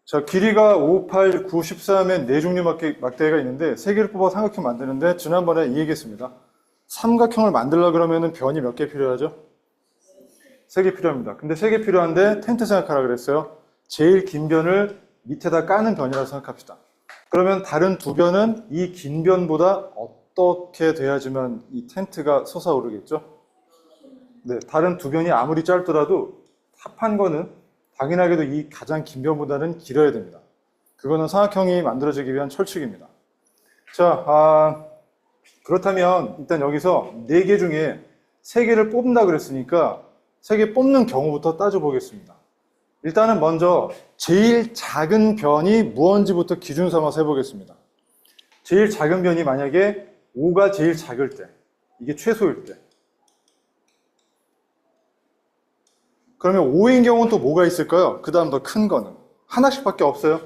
자, 길이가 5, 8, 9, 13의 네 종류 막대기가 있는데 세 개를 뽑아 삼각형 만드는데 지난번에 이 얘기했습니다. 삼각형을 만들려고 그러면 변이 몇 개 필요하죠? 3개 필요합니다. 근데 3개 필요한데 텐트 생각하라 그랬어요. 제일 긴 변을 밑에다 까는 변이라고 생각합시다. 그러면 다른 두 변은 이 긴 변보다 어떻게 돼야지만 이 텐트가 솟아오르겠죠? 네, 다른 두 변이 아무리 짧더라도 합한 거는 당연하게도 이 가장 긴 변보다는 길어야 됩니다. 그거는 삼각형이 만들어지기 위한 철칙입니다. 자, 그렇다면 일단 여기서 4개 중에 3개를 뽑는다 그랬으니까 3개 뽑는 경우부터 따져보겠습니다. 일단은 먼저 제일 작은 변이 무언지부터 기준 삼아서 해보겠습니다. 제일 작은 변이 만약에 5가 제일 작을 때, 이게 최소일 때, 그러면 5인 경우는 또 뭐가 있을까요? 그 다음 더 큰 거는 하나씩밖에 없어요.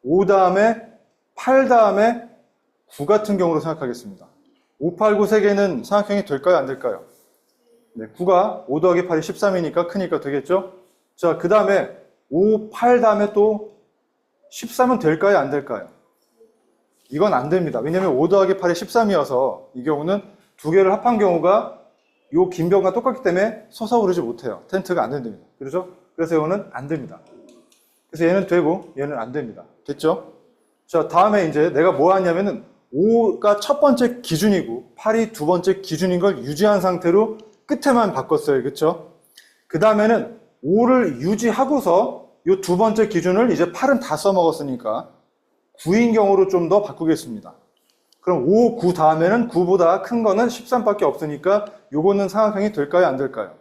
5 다음에 8 다음에 9 같은 경우로 생각하겠습니다. 5, 8, 9 3개는 삼각형이 될까요? 안 될까요? 네, 9가 5 더하기 8이 13이니까 크니까 되겠죠? 자, 그 다음에 5, 8 다음에 또 13은 될까요? 안 될까요? 이건 안 됩니다. 왜냐면 5 더하기 8이 13이어서 이 경우는 두 개를 합한 경우가 이 긴 변과 똑같기 때문에 솟아오르지 못해요. 텐트가 안 된답니다. 그렇죠? 그래서 이거는 안 됩니다. 그래서 얘는 되고 얘는 안 됩니다. 됐죠? 자, 다음에 이제 내가 뭐 하냐면은 5가 첫 번째 기준이고 8이 두 번째 기준인 걸 유지한 상태로 끝에만 바꿨어요. 그렇죠? 그 다음에는 5를 유지하고서 이 두 번째 기준을 이제 8은 다 써먹었으니까 9인 경우로 좀 더 바꾸겠습니다. 그럼 5, 9 다음에는 9보다 큰 거는 13밖에 없으니까 요거는 삼각형이 될까요? 안 될까요?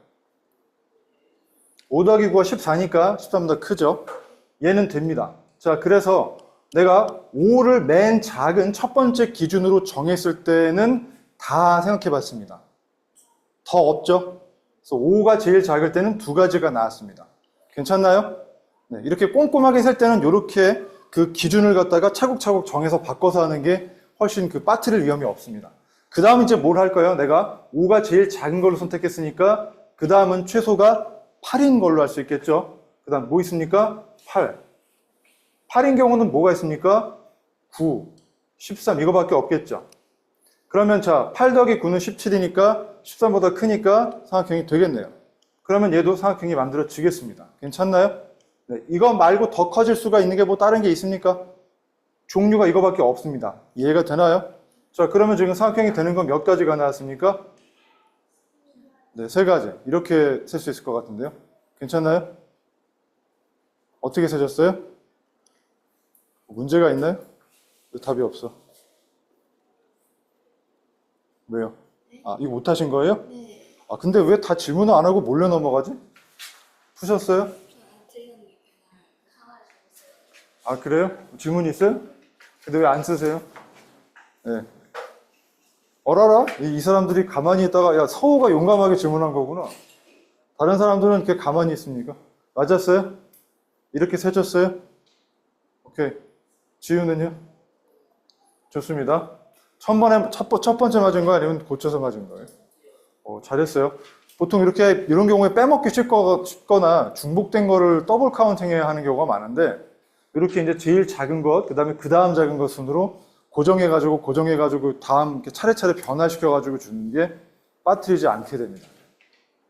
5 더하기 9가 14니까 13보다 크죠? 얘는 됩니다. 자, 그래서 내가 5를 맨 작은 첫 번째 기준으로 정했을 때는 다 생각해 봤습니다. 더 없죠? 그래서 5가 제일 작을 때는 두 가지가 나왔습니다. 괜찮나요? 네, 이렇게 꼼꼼하게 셀 때는 이렇게 그 기준을 갖다가 차곡차곡 정해서 바꿔서 하는 게 훨씬 그 빠뜨릴 위험이 없습니다. 그 다음 이제 뭘 할까요? 내가 5가 제일 작은 걸로 선택했으니까 그 다음은 최소가 8인 걸로 할 수 있겠죠? 그 다음 뭐 있습니까? 8. 8인 경우는 뭐가 있습니까? 9, 13 이거밖에 없겠죠? 그러면 자, 8 더하기 9는 17이니까 13보다 크니까 삼각형이 되겠네요. 그러면 얘도 삼각형이 만들어지겠습니다. 괜찮나요? 네, 이거 말고 더 커질 수가 있는 게 뭐 다른 게 있습니까? 종류가 이거밖에 없습니다. 이해가 되나요? 자, 그러면 지금 삼각형이 되는 건 몇 가지가 나왔습니까? 네, 3가지. 이렇게 셀 수 있을 것 같은데요. 괜찮나요? 어떻게 세셨어요? 문제가 있나요? 왜 답이 없어? 왜요? 아, 이거 못하신 거예요? 네. 아, 근데 왜 다 질문을 안 하고 몰래 넘어가지? 푸셨어요? 아, 그래요? 질문 있어요? 근데 왜 안 쓰세요? 네. 어라라? 이 사람들이 가만히 있다가, 야, 서호가 용감하게 질문한 거구나. 다른 사람들은 이렇게 가만히 있습니까? 맞았어요? 이렇게 세졌어요? 오케이. 지우는요? 좋습니다. 첫 번째 맞은 거 아니면 고쳐서 맞은 거예요? 잘했어요. 보통 이렇게, 이런 경우에 빼먹기 쉽거나 중복된 거를 더블 카운팅해야 하는 경우가 많은데, 이렇게 이제 제일 작은 것, 그 다음 작은 것 순으로 고정해가지고 다음 이렇게 차례차례 변화시켜가지고 주는 게 빠뜨리지 않게 됩니다.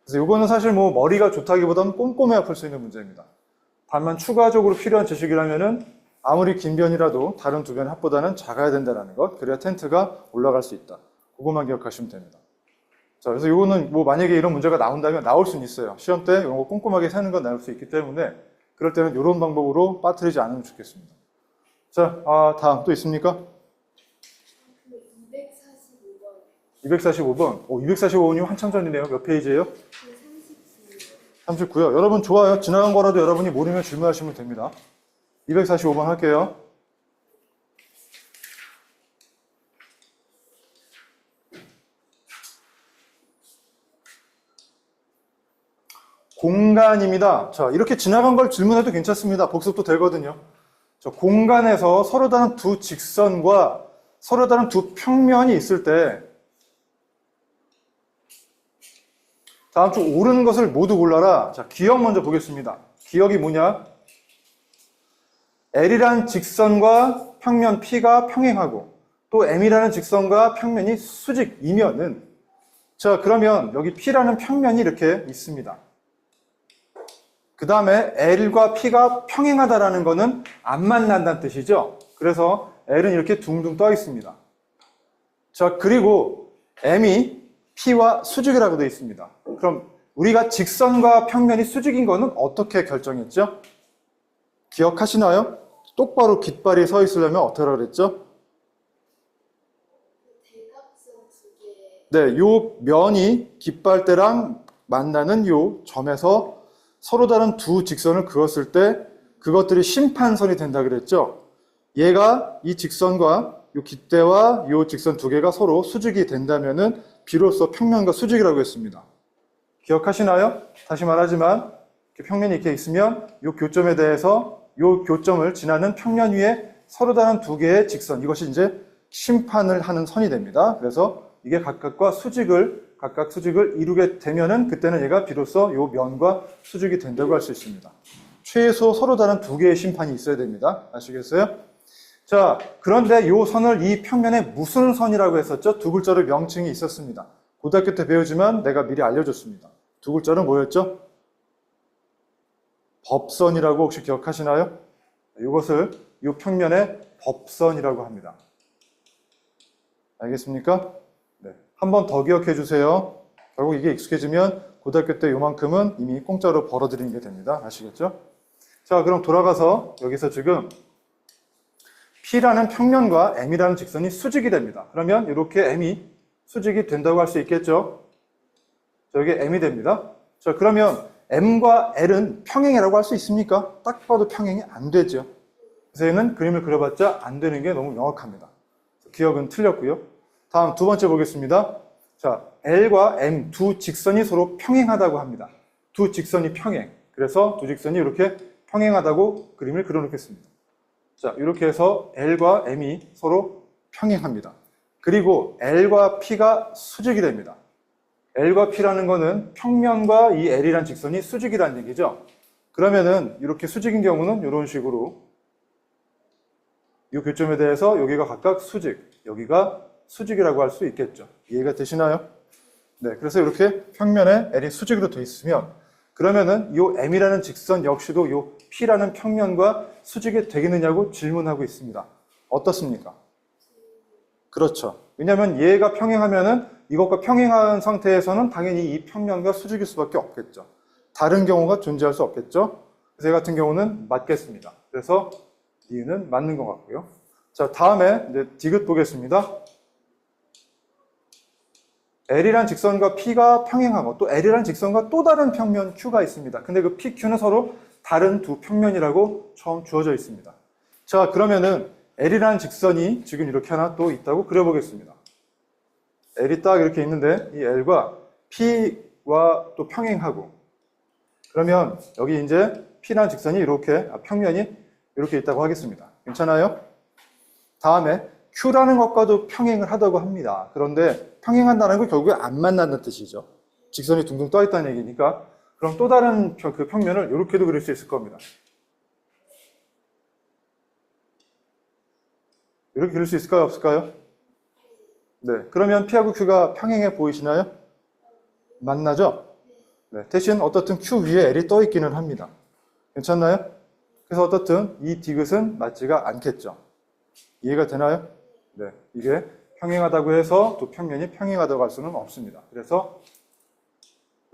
그래서 이거는 사실 뭐 머리가 좋다기보다는 꼼꼼해야 풀 수 있는 문제입니다. 다만 추가적으로 필요한 지식이라면은 아무리 긴 변이라도 다른 두 변의 합보다는 작아야 된다는 것, 그래야 텐트가 올라갈 수 있다. 그것만 기억하시면 됩니다. 자, 그래서 이거는 뭐 만약에 이런 문제가 나온다면 나올 수는 있어요. 시험 때 이런 거 꼼꼼하게 세는 건 나올 수 있기 때문에 그럴 때는 이런 방법으로 빠뜨리지 않으면 좋겠습니다. 자, 다음 또 있습니까? 245번. 245번이 한참 전이네요. 몇 페이지예요? 39요. 여러분 좋아요. 지나간 거라도 여러분이 모르면 질문하시면 됩니다. 245번 할게요. 공간입니다. 자, 이렇게 지나간 걸 질문해도 괜찮습니다. 복습도 되거든요. 자, 공간에서 서로 다른 두 직선과 서로 다른 두 평면이 있을 때 다음 주 옳은 것을 모두 골라라. 자, 기억 먼저 보겠습니다. 기억이 뭐냐? L이란 직선과 평면 P가 평행하고 또 M이라는 직선과 평면이 수직이면은 자, 그러면 여기 P라는 평면이 이렇게 있습니다. 그 다음에 L과 P가 평행하다라는 거는 안 만난다는 뜻이죠. 그래서 L은 이렇게 둥둥 떠 있습니다. 자, 그리고 M이 P와 수직이라고 되어 있습니다. 그럼 우리가 직선과 평면이 수직인 거는 어떻게 결정했죠? 기억하시나요? 똑바로 깃발이 서 있으려면 어떻게 하라고 그랬죠? 대각선 두 개. 네, 요 면이 깃발대랑 만나는 요 점에서 서로 다른 두 직선을 그었을 때 그것들이 심판선이 된다 그랬죠? 얘가 이 직선과 요 깃대와 요 직선 두 개가 서로 수직이 된다면은 비로소 평면과 수직이라고 했습니다. 기억하시나요? 다시 말하지만 평면이 이렇게 있으면 요 교점에 대해서 요 교점을 지나는 평면 위에 서로 다른 두 개의 직선, 이것이 이제 심판을 하는 선이 됩니다. 그래서 이게 각각 수직을 이루게 되면은 그때는 얘가 비로소 요 면과 수직이 된다고 할 수 있습니다. 최소 서로 다른 두 개의 심판이 있어야 됩니다. 아시겠어요? 자, 그런데 요 선을 이 평면에 무슨 선이라고 했었죠? 두 글자로 명칭이 있었습니다. 고등학교 때 배우지만 내가 미리 알려줬습니다. 두 글자는 뭐였죠? 법선이라고 혹시 기억하시나요? 이것을 이 평면의 법선이라고 합니다. 알겠습니까? 네. 한 번 더 기억해 주세요. 결국 이게 익숙해지면 고등학교 때 요만큼은 이미 공짜로 벌어들이는 게 됩니다. 아시겠죠? 자, 그럼 돌아가서 여기서 지금 P라는 평면과 M이라는 직선이 수직이 됩니다. 그러면 이렇게 M이 수직이 된다고 할 수 있겠죠? 자, 여기 M이 됩니다. 자, 그러면 M과 L은 평행이라고 할 수 있습니까? 딱 봐도 평행이 안 되죠. 그래서 얘는 그림을 그려봤자 안 되는 게 너무 명확합니다. 기억은 틀렸고요. 다음 두 번째 보겠습니다. 자, L과 M 두 직선이 서로 평행하다고 합니다. 두 직선이 평행. 그래서 두 직선이 이렇게 평행하다고 그림을 그려놓겠습니다. 자, 이렇게 해서 L과 M이 서로 평행합니다. 그리고 L과 P가 수직이 됩니다. L과 P라는 거는 평면과 이 L이란 직선이 수직이라는 얘기죠. 그러면은 이렇게 수직인 경우는 이런 식으로 이 교점에 대해서 여기가 각각 수직, 여기가 수직이라고 할 수 있겠죠. 이해가 되시나요? 네, 그래서 이렇게 평면에 L이 수직으로 되어 있으면 그러면은 이 M이라는 직선 역시도 이 P라는 평면과 수직이 되겠느냐고 질문하고 있습니다. 어떻습니까? 그렇죠. 왜냐하면 얘가 평행하면은 이것과 평행한 상태에서는 당연히 이 평면과 수직일 수밖에 없겠죠. 다른 경우가 존재할 수 없겠죠. 그래서 얘 같은 경우는 맞겠습니다. 그래서 D는 맞는 것 같고요. 자, 다음에 이제 디귿 보겠습니다. L이란 직선과 P가 평행하고 또 L이란 직선과 또 다른 평면 Q가 있습니다. 근데 그 PQ는 서로 다른 두 평면이라고 처음 주어져 있습니다. 자, 그러면은 L이라는 직선이 지금 이렇게 하나 또 있다고 그려보겠습니다. L이 딱 이렇게 있는데 이 L과 P와 또 평행하고 그러면 여기 이제 P라는 직선이 이렇게 평면이 이렇게 있다고 하겠습니다. 괜찮아요? 다음에 Q라는 것과도 평행을 하다고 합니다. 그런데 평행한다는 건 결국에 안 만난다는 뜻이죠. 직선이 둥둥 떠 있다는 얘기니까 그럼 또 다른 그 평면을 이렇게도 그릴 수 있을 겁니다. 이렇게 그릴 수 있을까요? 없을까요? 네. 그러면 P하고 Q가 평행해 보이시나요? 만나죠? 네. 대신 어떻든 Q 위에 L이 떠 있기는 합니다. 괜찮나요? 그래서 어떻든 이 디귿은 맞지가 않겠죠. 이해가 되나요? 네. 이게 평행하다고 해서 두 평면이 평행하다고 할 수는 없습니다. 그래서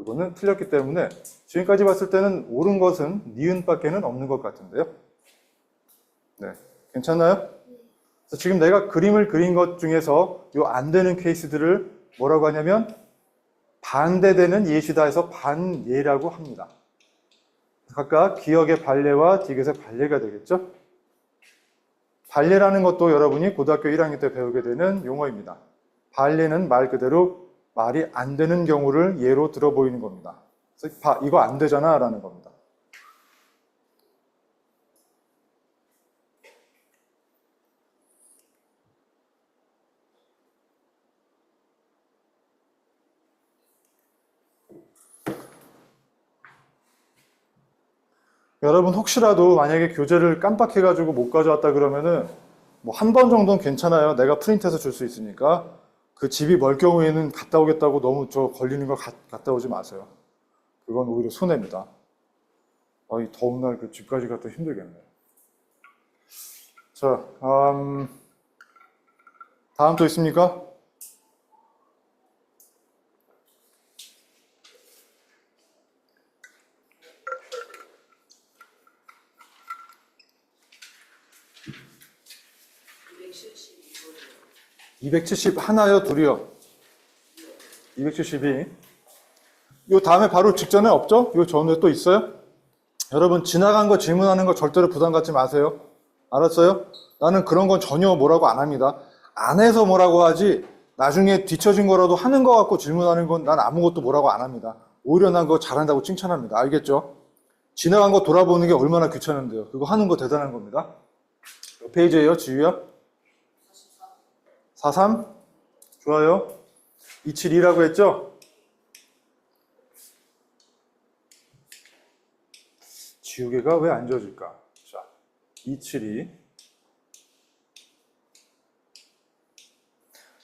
이거는 틀렸기 때문에 지금까지 봤을 때는 옳은 것은 니은밖에는 없는 것 같은데요. 네. 괜찮나요? 그래서 지금 내가 그림을 그린 것 중에서 요 안 되는 케이스들을 뭐라고 하냐면 반대되는 예시다 해서 반예라고 합니다. 각각 기억의 반례와 디귿의 반례가 되겠죠? 반례라는 것도 여러분이 고등학교 1학년 때 배우게 되는 용어입니다. 반례는 말 그대로 말이 안 되는 경우를 예로 들어 보이는 겁니다. 그래서 봐, 이거 안 되잖아 라는 겁니다. 여러분 혹시라도 만약에 교재를 깜빡해가지고 못 가져왔다 그러면은 뭐 한 번 정도는 괜찮아요. 내가 프린트해서 줄 수 있으니까. 그 집이 멀 경우에는 갔다 오겠다고 너무 저 걸리는 거 갔다 오지 마세요. 그건 오히려 손해입니다. 이 더운 날 그 집까지 갔다 힘들겠네요. 자, 다음 또 있습니까? (270) 하나요, 둘이요? 272. 요 다음에 바로 직전에 없죠? 요 전에 또 있어요? 여러분 지나간 거 질문하는 거 절대로 부담 갖지 마세요. 알았어요? 나는 그런 건 전혀 뭐라고 안 합니다. 안 해서 뭐라고 하지 나중에 뒤처진 거라도 하는 거 갖고 질문하는 건 난 아무것도 뭐라고 안 합니다. 오히려 난 그거 잘한다고 칭찬합니다. 알겠죠? 지나간 거 돌아보는 게 얼마나 귀찮은데요. 그거 하는 거 대단한 겁니다. 몇 페이지예요, 지휘야? 43? 좋아요. 272라고 했죠? 지우개가 왜 안 지워질까? 자, 272.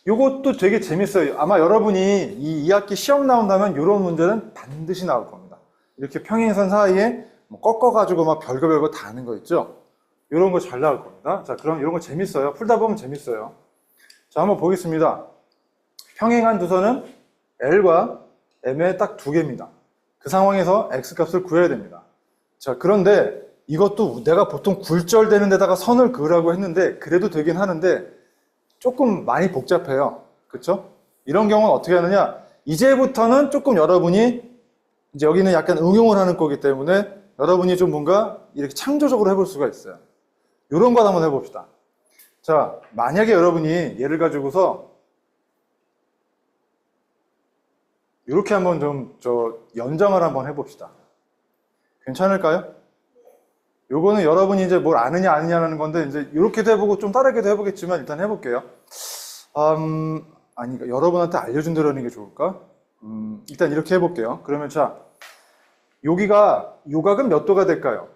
요것도 되게 재밌어요. 아마 여러분이 이 2학기 시험 나온다면 이런 문제는 반드시 나올 겁니다. 이렇게 평행선 사이에 뭐 꺾어가지고 막 별거 다 하는 거 있죠? 이런 거 잘 나올 겁니다. 자, 그럼 이런 거 재밌어요. 풀다 보면 재밌어요. 자, 한번 보겠습니다. 평행한 두선은 L과 M의 딱 두 개입니다. 그 상황에서 X 값을 구해야 됩니다. 자, 그런데 이것도 내가 보통 굴절되는 데다가 선을 그으라고 했는데 그래도 되긴 하는데 조금 많이 복잡해요. 그쵸? 이런 경우는 어떻게 하느냐? 이제부터는 조금 여러분이 이제 여기는 약간 응용을 하는 거기 때문에 여러분이 좀 뭔가 이렇게 창조적으로 해볼 수가 있어요. 이런 거 한번 해봅시다. 자, 만약에 여러분이 얘를 가지고서 이렇게 한번 좀 연장을 한번 해봅시다. 괜찮을까요? 요거는 여러분이 이제 뭘 아느냐는 건데 이제 이렇게도 해보고 좀 다르게도 해보겠지만 일단 해볼게요. 아니 여러분한테 알려준다는 게 좋을까? 일단 이렇게 해볼게요. 그러면 자, 여기가 요각은 몇 도가 될까요?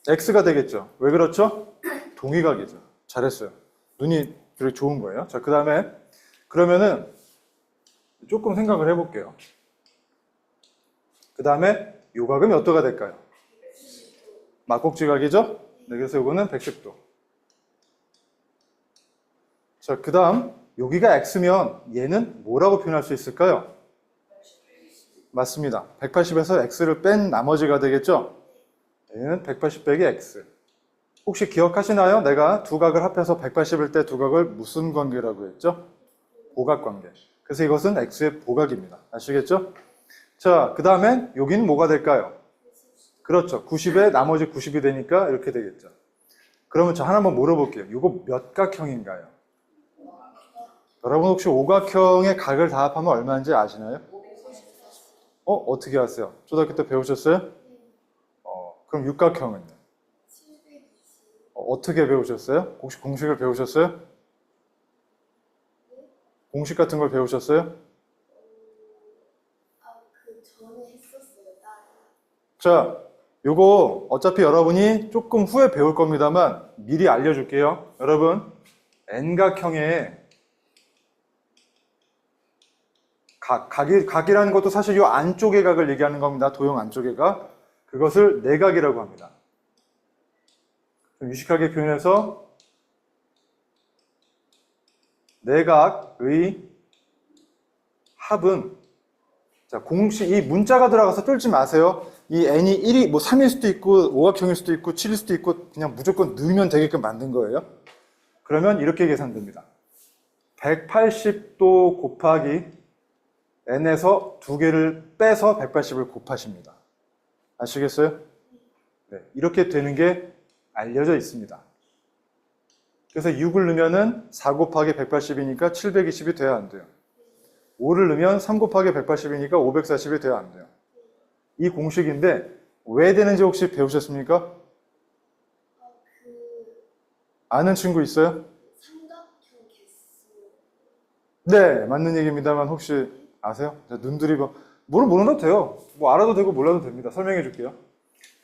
X가 되겠죠. 왜 그렇죠? 동의각이죠. 잘했어요. 눈이 되게 좋은 거예요. 자, 그 다음에 그러면은 조금 생각을 해볼게요. 그 다음에 요각은 몇 도가 될까요? 막곡지각이죠? 네, 그래서 요거는 110도. 자, 그 다음 여기가 X면 얘는 뭐라고 표현할 수 있을까요? 맞습니다. 180에서 X를 뺀 나머지가 되겠죠? 얘는 180 빼기 X. 혹시 기억하시나요? 내가 두 각을 합해서 180일 때 두 각을 무슨 관계라고 했죠? 보각관계. 그래서 이것은 X의 보각입니다. 아시겠죠? 자, 그 다음에 여기는 뭐가 될까요? 그렇죠. 90에 나머지 90이 되니까 이렇게 되겠죠. 그러면 저 하나만 물어볼게요. 이거 몇 각형인가요? 여러분 혹시 오각형의 각을 다 합하면 얼마인지 아시나요? 어떻게 아세요? 초등학교 때 배우셨어요? 그럼 육각형은요? 어떻게 배우셨어요? 혹시 공식을 배우셨어요? 공식 같은 걸 배우셨어요? 그 전에 했었어요. 자, 요거 어차피 여러분이 조금 후에 배울 겁니다만 미리 알려줄게요. 여러분, N각형의 각이라는 것도 사실 요 안쪽의 각을 얘기하는 겁니다. 도형 안쪽의 각. 그것을 내각이라고 합니다. 좀 유식하게 표현해서 내각의 합은, 자, 공식, 이 문자가 들어가서 뚫지 마세요. 이 n이 1이 뭐 3일 수도 있고 오각형일 수도 있고 7일 수도 있고 그냥 무조건 넣으면 되게끔 만든 거예요. 그러면 이렇게 계산됩니다. 180도 곱하기 n에서 두 개를 빼서 180을 곱하십니다. 아시겠어요? 네, 이렇게 되는 게 알려져 있습니다. 그래서 6을 넣으면은 4 곱하기 180이니까 720이 돼야 안 돼요. 5를 넣으면 3 곱하기 180이니까 540이 돼야 안 돼요. 이 공식인데 왜 되는지 혹시 배우셨습니까? 아는 친구 있어요? 삼각형 개수. 네, 맞는 얘기입니다만 혹시 아세요? 눈들이 뭐 모르도 돼요. 뭐 알아도 되고 몰라도 됩니다. 설명해 줄게요.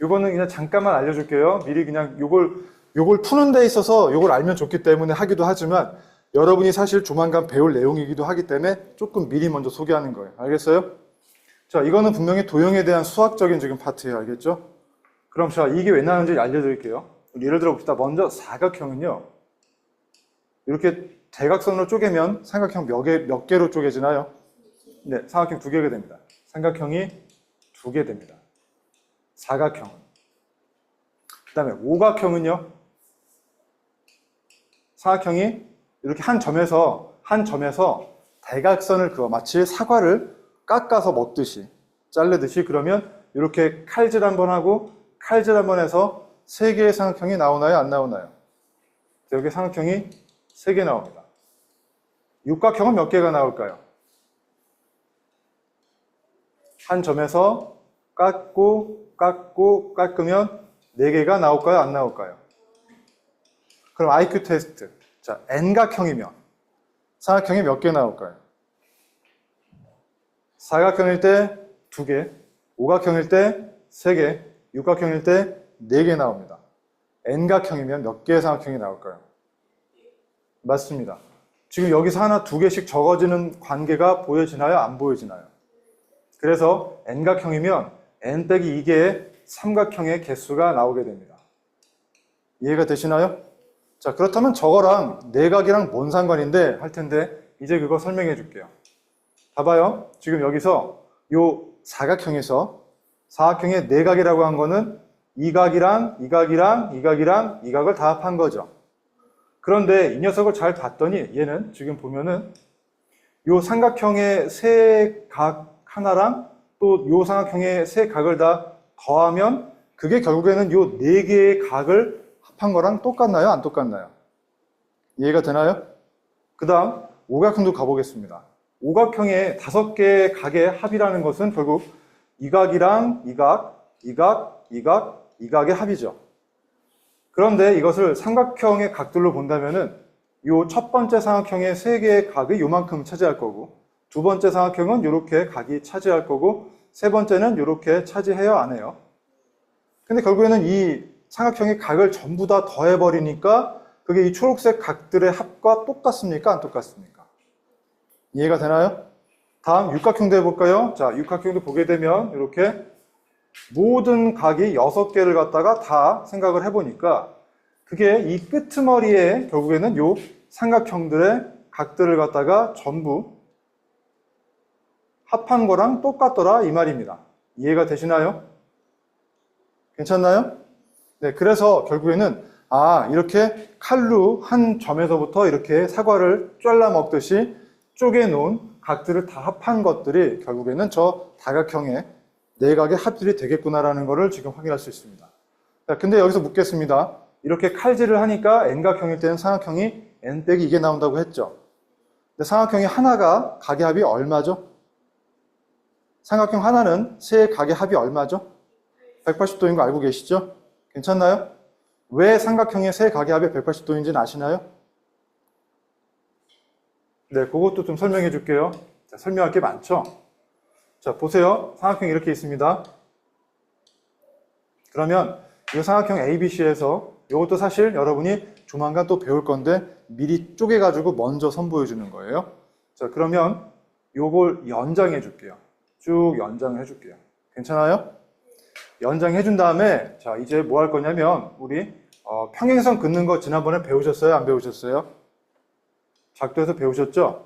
요거는 그냥 잠깐만 알려줄게요. 미리 그냥 요걸 푸는 데 있어서 요걸 알면 좋기 때문에 하기도 하지만 여러분이 사실 조만간 배울 내용이기도 하기 때문에 조금 미리 먼저 소개하는 거예요. 알겠어요? 자, 이거는 분명히 도형에 대한 수학적인 지금 파트예요. 알겠죠? 그럼 자, 이게 왜 나오는지 알려드릴게요. 예를 들어 봅시다. 먼저 사각형은요. 이렇게 대각선으로 쪼개면 삼각형 몇 개로 쪼개지나요? 네, 삼각형 2개가 됩니다. 삼각형이 2개 됩니다. 사각형은. 그 다음에 오각형은요. 사각형이 이렇게 한 점에서 대각선을 그어 마치 사과를 깎아서 먹듯이 자르듯이 그러면 이렇게 칼질 한번 하고 칼질 한번 해서 3개의 삼각형이 나오나요? 안 나오나요? 여기 삼각형이 3개 나옵니다. 육각형은 몇 개가 나올까요? 한 점에서 깎으면 4개가 나올까요? 안 나올까요? 그럼 IQ 테스트. 자, N각형이면 삼각형이 몇 개 나올까요? 사각형일 때 2개, 오각형일 때 3개, 육각형일 때 4개 나옵니다. N각형이면 몇 개의 삼각형이 나올까요? 맞습니다. 지금 여기서 하나 2개씩 적어지는 관계가 보여지나요? 안 보여지나요? 그래서 N각형이면 N-2개의 삼각형의 개수가 나오게 됩니다. 이해가 되시나요? 자, 그렇다면 저거랑 내각이랑 뭔 상관인데 할 텐데 이제 그거 설명해 줄게요. 봐봐요. 지금 여기서 요 사각형에서 사각형의 내각이라고 한 거는 이각이랑 이각을 다 합한 거죠. 그런데 이 녀석을 잘 봤더니 얘는 지금 보면은 요 삼각형의 세 각 하나랑 또 요 삼각형의 세 각을 다 더하면 그게 결국에는 요 4개의 각을 합한 거랑 똑같나요? 안 똑같나요? 이해가 되나요? 그 다음 오각형도 가보겠습니다. 오각형의 5개의 각의 합이라는 것은 결국 이각이랑 이각의 합이죠. 그런데 이것을 삼각형의 각들로 본다면은 요 첫 번째 삼각형의 3개의 각이 요만큼 차지할 거고 두 번째 삼각형은 요렇게 각이 차지할 거고 세 번째는 요렇게 차지해요? 안 해요? 근데 결국에는 이 삼각형의 각을 전부 다 더해버리니까 그게 이 초록색 각들의 합과 똑같습니까? 안 똑같습니까? 이해가 되나요? 다음 육각형도 해볼까요? 자, 육각형도 보게 되면 이렇게 모든 각이 6개를 갖다가 다 생각을 해보니까 그게 이 끄트머리에 결국에는 요 삼각형들의 각들을 갖다가 전부 합한 거랑 똑같더라 이 말입니다. 이해가 되시나요? 괜찮나요? 네, 그래서 결국에는 이렇게 칼로 한 점에서부터 이렇게 사과를 잘라 먹듯이 쪼개놓은 각들을 다 합한 것들이 결국에는 저 다각형의 내각의 합들이 되겠구나라는 것을 지금 확인할 수 있습니다. 자, 근데 여기서 묻겠습니다. 이렇게 칼질을 하니까 N각형일 때는 삼각형이 N-2개 나온다고 했죠. 근데 삼각형이 하나가 각의 합이 얼마죠? 삼각형 하나는 세 각의 합이 얼마죠? 180도인 거 알고 계시죠? 괜찮나요? 왜 삼각형의 세 각의 합이 180도인지는 아시나요? 네, 그것도 좀 설명해 줄게요. 자, 설명할 게 많죠? 자, 보세요. 삼각형이 이렇게 있습니다. 그러면 이 삼각형 ABC에서 이것도 사실 여러분이 조만간 또 배울 건데 미리 쪼개가지고 먼저 선보여 주는 거예요. 자, 그러면 요걸 연장해 줄게요. 쭉 연장해 줄게요. 괜찮아요? 연장해 준 다음에 자, 이제 뭐 할 거냐면 우리 평행선 긋는 거 지난번에 배우셨어요? 안 배우셨어요? 작도에서 배우셨죠?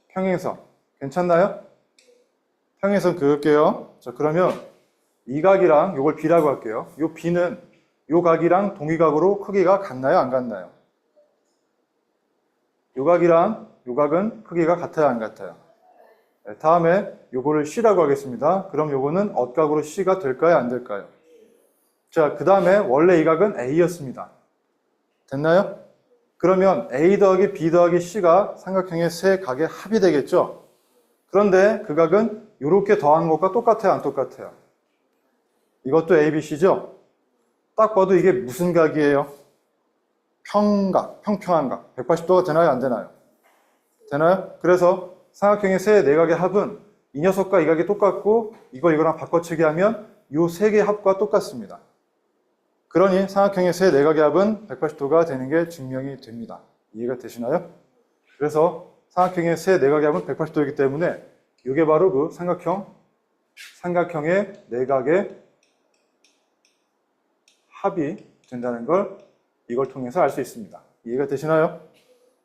평행선. 괜찮나요? 평행선 그을게요. 자, 그러면 이 각이랑 요걸 B라고 할게요. 요 B는 요 각이랑 동의각으로 크기가 같나요? 안 같나요? 요 각이랑 요 각은 크기가 같아요? 안 같아요? 네, 다음에 요거를 C라고 하겠습니다. 그럼 요거는 엇각으로 C가 될까요? 안 될까요? 자, 그 다음에 원래 이 각은 A였습니다. 됐나요? 그러면 A 더하기 B 더하기 C가 삼각형의 세 각의 합이 되겠죠? 그런데 그 각은 이렇게 더하는 것과 똑같아요? 안 똑같아요? 이것도 ABC죠? 딱 봐도 이게 무슨 각이에요? 평각, 평평한 각. 180도가 되나요? 안 되나요? 되나요? 그래서 삼각형의 세 내각의 합은 이 녀석과 이 각이 똑같고 이거랑 바꿔치기 하면 이 세 개의 합과 똑같습니다. 그러니 삼각형의 세 내각의 합은 180도가 되는 게 증명이 됩니다. 이해가 되시나요? 그래서 삼각형의 세 내각의 합은 180도이기 때문에 이게 바로 그 삼각형의 내각의 합이 된다는 걸 이걸 통해서 알 수 있습니다. 이해가 되시나요?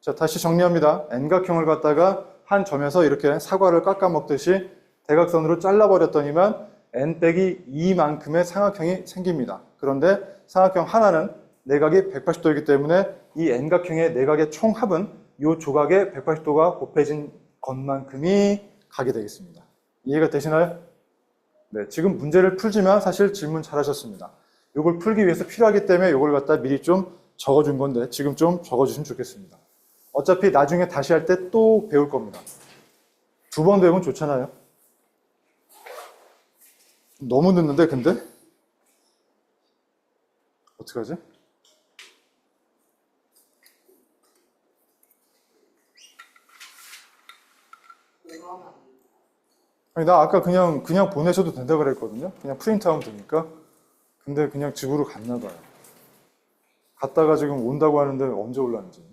자, 다시 정리합니다. N각형을 갖다가 한 점에서 이렇게 사과를 깎아 먹듯이 대각선으로 잘라버렸더니만 N 빼기 2만큼의 삼각형이 생깁니다. 그런데 삼각형 하나는 내각이 180도이기 때문에 이 N각형의 내각의 총합은 이 조각의 180도가 곱해진 것만큼이 각이 되겠습니다. 이해가 되시나요? 네, 지금 문제를 풀지만 사실 질문 잘하셨습니다. 이걸 풀기 위해서 필요하기 때문에 이걸 갖다 미리 좀 적어준 건데 지금 좀 적어주시면 좋겠습니다. 어차피 나중에 다시 할 때 또 배울 겁니다. 두 번 배우면 좋잖아요. 너무 늦는데 근데? 어떡하지? 아니, 나 아까 그냥 보내셔도 된다 그랬거든요. 그냥 프린트하면 되니까. 근데 그냥 집으로 갔나 봐요. 갔다가 지금 온다고 하는데 언제 올라는지.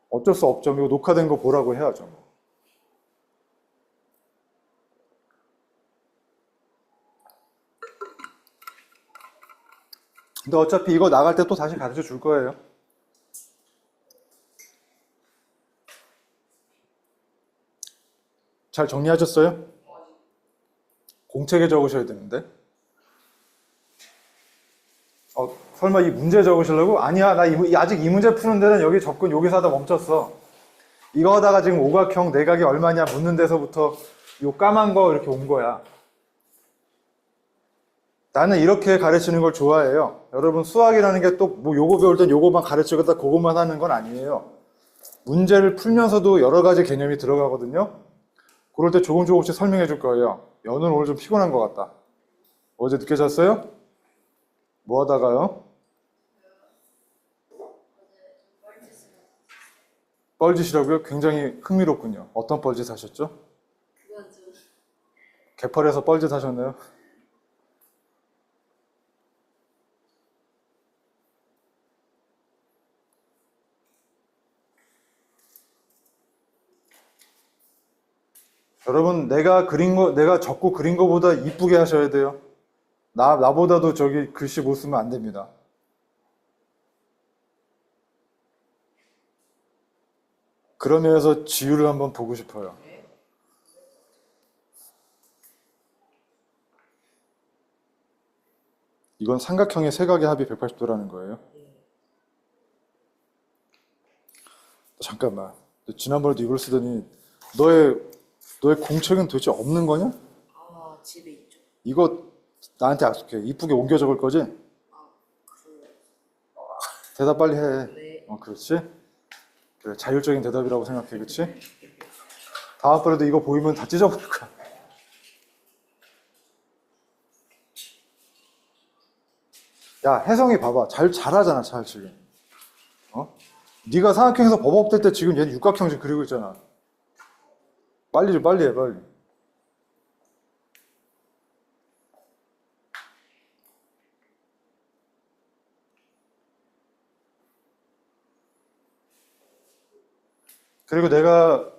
어쩔 수 없죠. 이거 녹화된 거 보라고 해야죠. 뭐. 근데 어차피 이거 나갈 때 또 다시 가르쳐 줄 거예요. 잘 정리하셨어요? 공책에 적으셔야 되는데. 설마 이 문제 적으시려고? 아니야, 나 아직 이 문제 푸는 데는 여기 접근 여기서 하다 멈췄어. 이거 하다가 지금 오각형 내각이 얼마냐 묻는 데서부터 요 까만 거 이렇게 온 거야. 나는 이렇게 가르치는 걸 좋아해요. 여러분 수학이라는 게 또 뭐 요거 배울 땐 요거만 가르치겠다 그것만 하는 건 아니에요. 문제를 풀면서도 여러 가지 개념이 들어가거든요. 그럴 때 조금씩 설명해 줄 거예요. 연우는 오늘 좀 피곤한 것 같다. 어제 늦게 잤어요? 뭐 하다가요? 뻘짓이라고요? 굉장히 흥미롭군요. 어떤 뻘짓 하셨죠? 그건 좀 개펄에서 뻘짓 하셨나요? 여러분, 내가 적고 그린 거보다 이쁘게 하셔야 돼요. 나보다도 저기 글씨 못 쓰면 안 됩니다. 그런 면에서 지유를 한번 보고 싶어요. 이건 삼각형의 세각의 합이 180도라는 거예요. 잠깐만. 지난번에도 이걸 쓰더니 너의 공책은 도대체 없는 거냐? 아, 집에 있죠. 이거 나한테 약속해. 이쁘게 옮겨 적을 거지? 아, 대답 빨리 해. 네. 그렇지? 그래, 자율적인 대답이라고 생각해, 그렇지? 다음번에도 이거 보이면 다 찢어버릴 거야. 야, 혜성이 봐봐. 잘하잖아, 잘 지금. 네가 삼각형에서 버벅 될 때 지금 얘는 육각형 지금 그리고 있잖아. 빨리 해, 빨리. 그리고 내가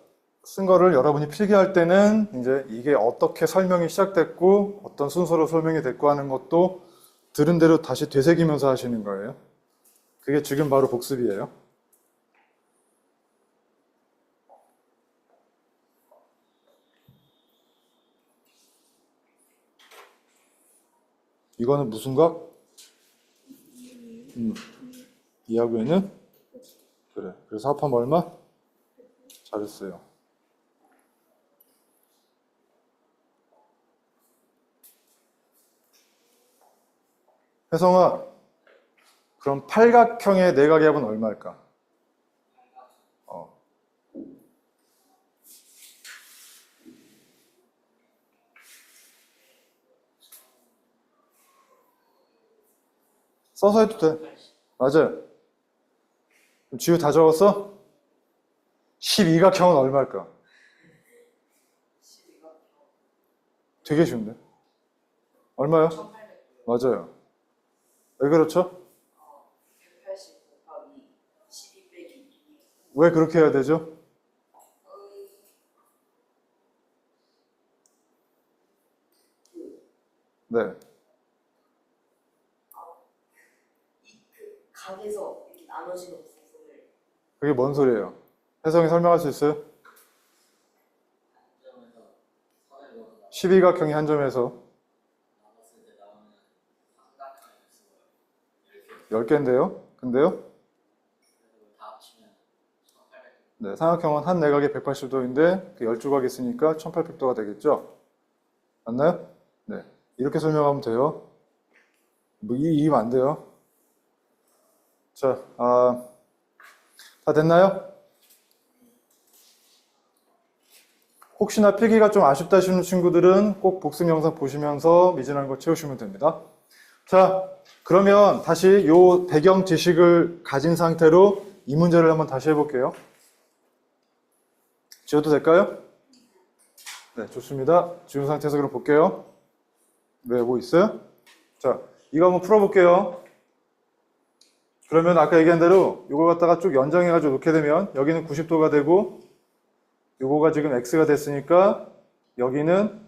쓴 거를 여러분이 필기할 때는 이제 이게 어떻게 설명이 시작됐고 어떤 순서로 설명이 됐고 하는 것도 들은 대로 다시 되새기면서 하시는 거예요. 그게 지금 바로 복습이에요. 이거는 무슨 각? 이하고에는? 그래. 그래서 합하면 얼마? 잘했어요. 혜성아, 그럼 팔각형의 내각의 합은 얼마일까? 써서 해도 돼. 맞아요. 지우 다 적었어? 12각형은 얼마일까? 되게 쉬운데. 얼마요? 1800. 맞아요. 왜 그렇죠? 180 곱하기 12 빼기 2. 왜 그렇게 해야 되죠? 네. 그 각에서 이렇게 나눠지는 부분을 그게 뭔 소리예요? 혜성이 설명할 수 있어요? 12각형이 한 점에서 10개인데요. 근데요? 네, 삼각형은 한 내각에 180도인데 그 10조각이 있으니까 1800도가 되겠죠? 맞나요? 네. 이렇게 설명하면 돼요. 뭐 이기면 안 돼요. 자, 다 됐나요? 혹시나 필기가 좀 아쉽다 싶은 친구들은 꼭 복습 영상 보시면서 미진한 거 채우시면 됩니다. 자, 그러면 다시 요 배경 지식을 가진 상태로 이 문제를 한번 다시 해볼게요. 지워도 될까요? 네, 좋습니다. 지운 상태에서 그럼 볼게요. 네, 뭐 있어요? 자, 이거 한번 풀어볼게요. 그러면 아까 얘기한 대로 이걸 갖다가 쭉 연장해가지고 놓게 되면 여기는 90도가 되고 요거가 지금 x가 됐으니까 여기는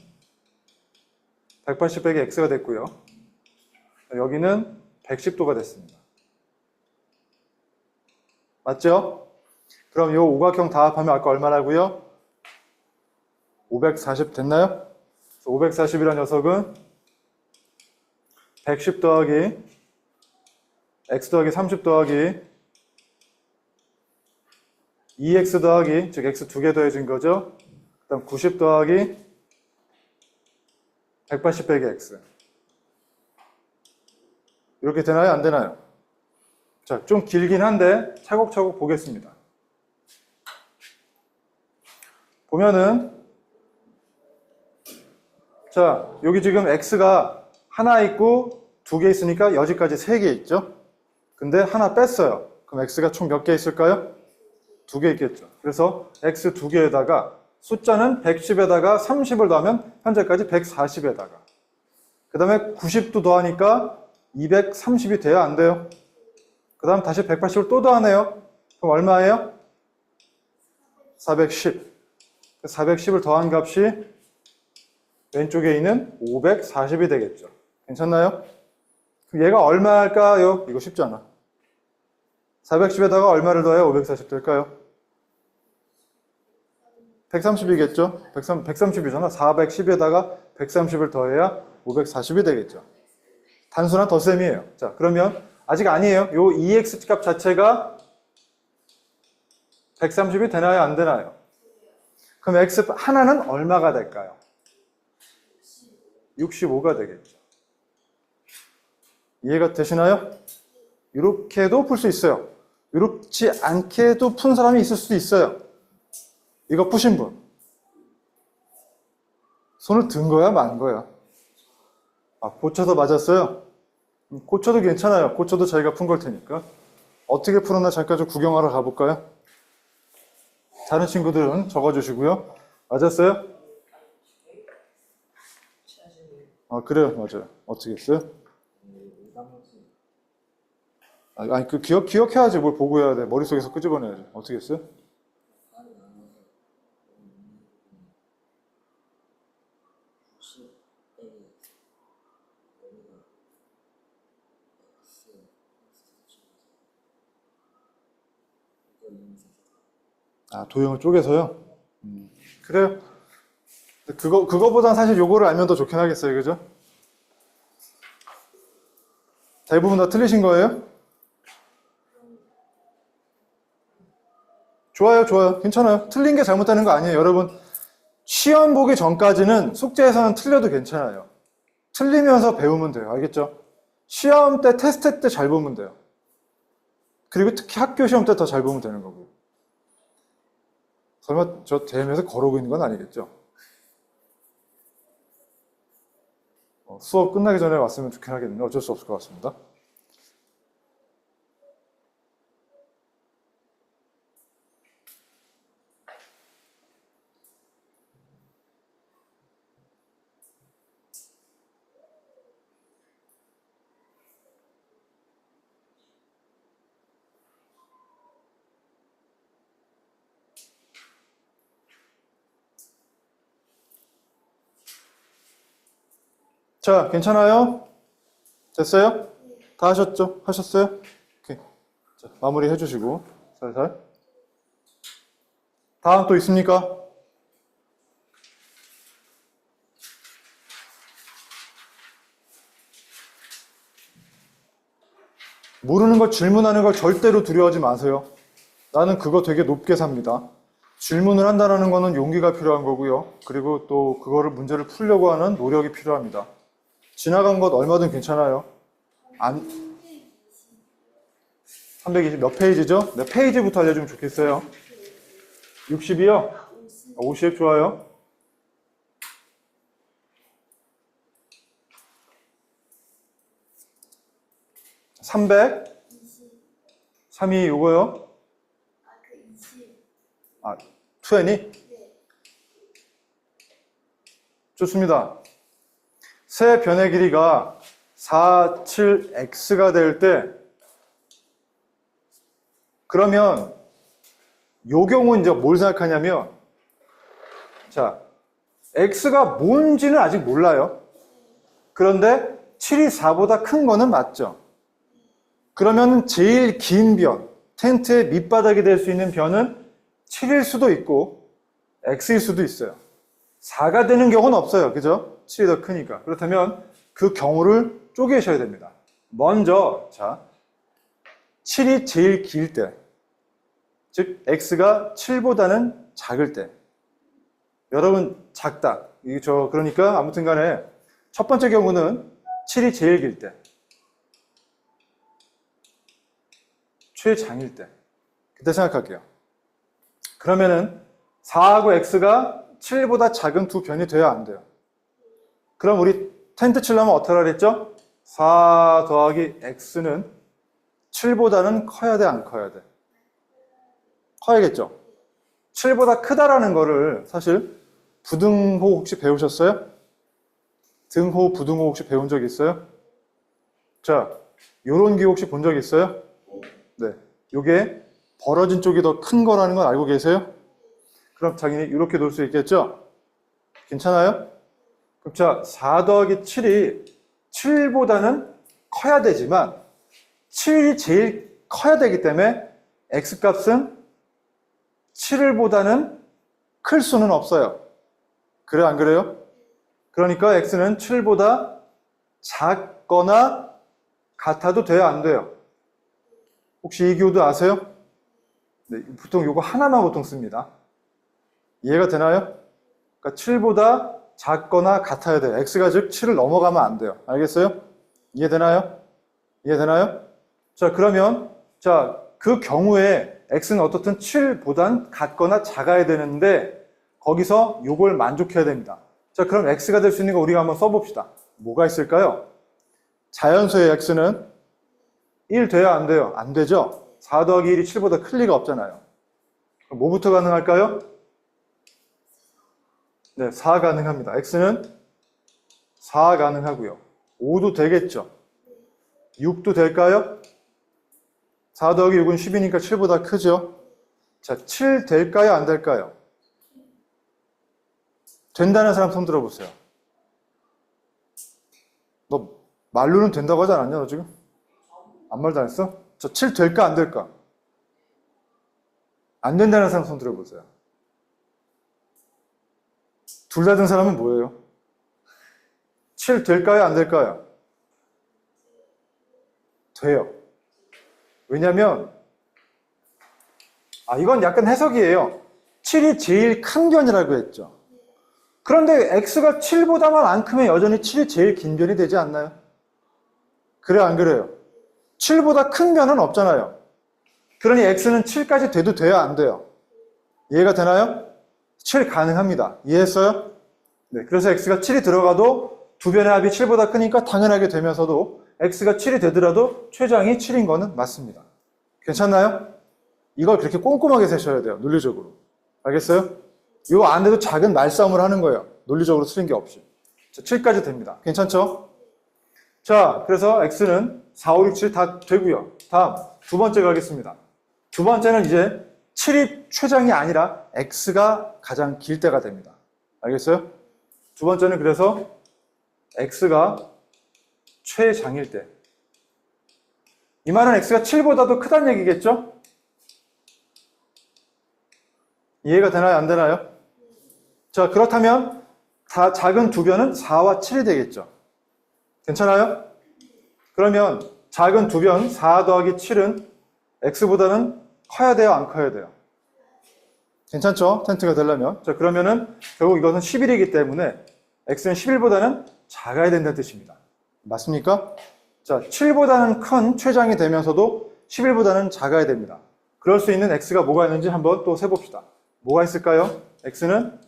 180 빼기 x가 됐고요. 여기는 110도가 됐습니다. 맞죠? 그럼 이 오각형 다 합하면 아까 얼마라고요? 540 됐나요? 540이라는 녀석은 110 더하기 x 더하기 30 더하기 2x 더하기, 즉 x 두 개 더해진 거죠. 그 다음 90 더하기 180 빼기 x. 이렇게 되나요? 안 되나요? 자, 좀 길긴 한데 차곡차곡 보겠습니다. 보면은 자, 여기 지금 x가 하나 있고 두 개 있으니까 여기까지 세 개 있죠. 근데 하나 뺐어요. 그럼 x가 총 몇 개 있을까요? 두 개 있겠죠. 그래서 x 두 개에다가 숫자는 110에다가 30을 더하면 현재까지 140에다가 그 다음에 90도 더하니까 230이 돼야 안 돼요. 그 다음 다시 180을 또 더하네요. 그럼 얼마예요? 410. 410을 더한 값이 왼쪽에 있는 540이 되겠죠. 괜찮나요? 그럼 얘가 얼마일까요? 이거 쉽지 않아. 410에다가 얼마를 더해야 540 될까요? 130이겠죠? 130이잖아. 410에다가 130을 더해야 540이 되겠죠. 단순한 덧셈이에요. 자, 그러면 아직 아니에요. 요 2x 값 자체가 130이 되나요? 안 되나요? 그럼 x 하나는 얼마가 될까요? 65가 되겠죠. 이해가 되시나요? 이렇게도 풀 수 있어요. 이렇지 않게도 푼 사람이 있을 수도 있어요. 이거 푸신 분. 손을 든 거야, 만 거야? 고쳐서 맞았어요? 고쳐도 괜찮아요. 고쳐도 자기가 푼 걸 테니까. 어떻게 풀었나 잠깐 좀 구경하러 가볼까요? 다른 친구들은 적어주시고요. 맞았어요? 그래요. 맞아요. 어떻게 했어요? 아니, 기억해야지. 뭘 보고 해야 돼. 머릿속에서 끄집어내야지. 어떻게 했어요? 도형을 쪼개서요? 그래요. 그거보단 사실 요거를 알면 더 좋긴 하겠어요. 그죠? 대부분 다 틀리신 거예요? 좋아요, 좋아요. 괜찮아요. 틀린 게 잘못되는 거 아니에요. 여러분, 시험 보기 전까지는 숙제에서는 틀려도 괜찮아요. 틀리면서 배우면 돼요. 알겠죠? 시험 때, 테스트 때 잘 보면 돼요. 그리고 특히 학교 시험 때 더 잘 보면 되는 거고. 설마 저 대면에서 걸어오고 있는 건 아니겠죠? 수업 끝나기 전에 왔으면 좋긴 하겠는데 어쩔 수 없을 것 같습니다. 자, 괜찮아요? 됐어요? 다 하셨죠? 하셨어요? 오케이. 자, 마무리 해주시고, 살살. 다음 또 있습니까? 모르는 걸 질문하는 걸 절대로 두려워하지 마세요. 나는 그거 되게 높게 삽니다. 질문을 한다는 거는 용기가 필요한 거고요. 그리고 또 그거를 문제를 풀려고 하는 노력이 필요합니다. 지나간 것 얼마든 괜찮아요. 320 몇 페이지죠? 몇 페이지부터 알려주면 좋겠어요. 60이요? 50 좋아요. 300 3이 요거요? 그 20. 아, 20? 네. 좋습니다. 세 변의 길이가 4, 7x가 될 때, 그러면 요 경우 이제 뭘 생각하냐면, 자, x가 뭔지는 아직 몰라요. 그런데 7이 4보다 큰 거는 맞죠. 그러면 제일 긴 변, 텐트의 밑바닥이 될 수 있는 변은 7일 수도 있고 x일 수도 있어요. 4가 되는 경우는 없어요. 그죠? 7이 더 크니까. 그렇다면 그 경우를 쪼개셔야 됩니다. 먼저 자 7이 제일 길 때, 즉 x가 7보다는 작을 때. 여러분 작다. 그러니까 아무튼 간에 첫 번째 경우는 7이 제일 길 때. 최장일 때. 그때 생각할게요. 그러면은 4하고 x가 7보다 작은 두 변이 돼야 안 돼요. 그럼 우리 텐트 치려면 어떻게 하라 그랬죠? 4 더하기 x는 7보다는 커야 돼, 안 커야 돼? 커야겠죠? 7보다 크다라는 거를 사실 부등호 혹시 배우셨어요? 등호, 부등호 혹시 배운 적 있어요? 자, 요런 기 혹시 본 적 있어요? 네. 요게 벌어진 쪽이 더 큰 거라는 건 알고 계세요? 그럼 당연히 이렇게 놓을 수 있겠죠? 괜찮아요? 그럼 자, 4 더하기 7이 7보다는 커야 되지만 7이 제일 커야 되기 때문에 x값은 7보다는 클 수는 없어요. 그래, 안 그래요? 그러니까 x는 7보다 작거나 같아도 돼요, 안 돼요? 혹시 이 기호도 아세요? 네, 보통 이거 하나만 보통 씁니다. 이해가 되나요? 그러니까 7보다 작거나 같아야 돼요. x가 즉 7을 넘어가면 안 돼요. 알겠어요? 이해되나요? 이해되나요? 자, 그러면 자, 그 경우에 x는 어떻든 7보단 같거나 작아야 되는데 거기서 요걸 만족해야 됩니다. 자, 그럼 x가 될 수 있는 거 우리가 한번 써봅시다. 뭐가 있을까요? 자연수의 x는 1 돼야 안 돼요? 안 되죠? 4 더하기 1이 7보다 클 리가 없잖아요. 그럼 뭐부터 가능할까요? 네, 4 가능합니다. x는 4 가능하고요. 5도 되겠죠? 6도 될까요? 4 더하기 6은 10이니까 7보다 크죠? 자, 7 될까요? 안 될까요? 된다는 사람 손 들어보세요. 너 말로는 된다고 하지 않았냐, 너 지금? 아무 말도 안 했어? 저 7 될까, 안 될까? 안 된다는 사람 손 들어보세요. 둘 다 된 사람은 뭐예요? 7 될까요, 안 될까요? 돼요. 왜냐면, 이건 약간 해석이에요. 7이 제일 큰 변이라고 했죠. 그런데 x가 7보다만 안 크면 여전히 7이 제일 긴 변이 되지 않나요? 그래요, 안 그래요? 7보다 큰 변은 없잖아요. 그러니 x는 7까지 돼도 돼요, 안 돼요? 이해가 되나요? 7 가능합니다. 이해했어요? 네, 그래서 x가 7이 들어가도 두 변의 합이 7보다 크니까 당연하게 되면서도 x가 7이 되더라도 최장이 7인 거는 맞습니다. 괜찮나요? 이걸 그렇게 꼼꼼하게 세셔야 돼요, 논리적으로. 알겠어요? 요 안에도 작은 말싸움을 하는 거예요. 논리적으로 틀린 게 없이. 자, 7까지 됩니다. 괜찮죠? 자, 그래서 x는 4, 5, 6, 7 다 되고요. 다음 두 번째 가겠습니다. 두 번째는 이제 7이 최장이 아니라 x가 가장 길 때가 됩니다. 알겠어요? 두 번째는 그래서 x가 최장일 때. 이 말은 x가 7보다도 크다는 얘기겠죠? 이해가 되나요? 안 되나요? 자, 그렇다면 다 작은 두 변은 4와 7이 되겠죠? 괜찮아요? 그러면 작은 두 변 4 더하기 7은 x보다는 커야 돼요? 안 커야 돼요? 괜찮죠? 텐트가 되려면. 자, 그러면은 결국 이것은 11이기 때문에 x는 11보다는 작아야 된다는 뜻입니다. 맞습니까? 자, 7보다는 큰 최장이 되면서도 11보다는 작아야 됩니다. 그럴 수 있는 x가 뭐가 있는지 한번 또 세봅시다. 뭐가 있을까요? x는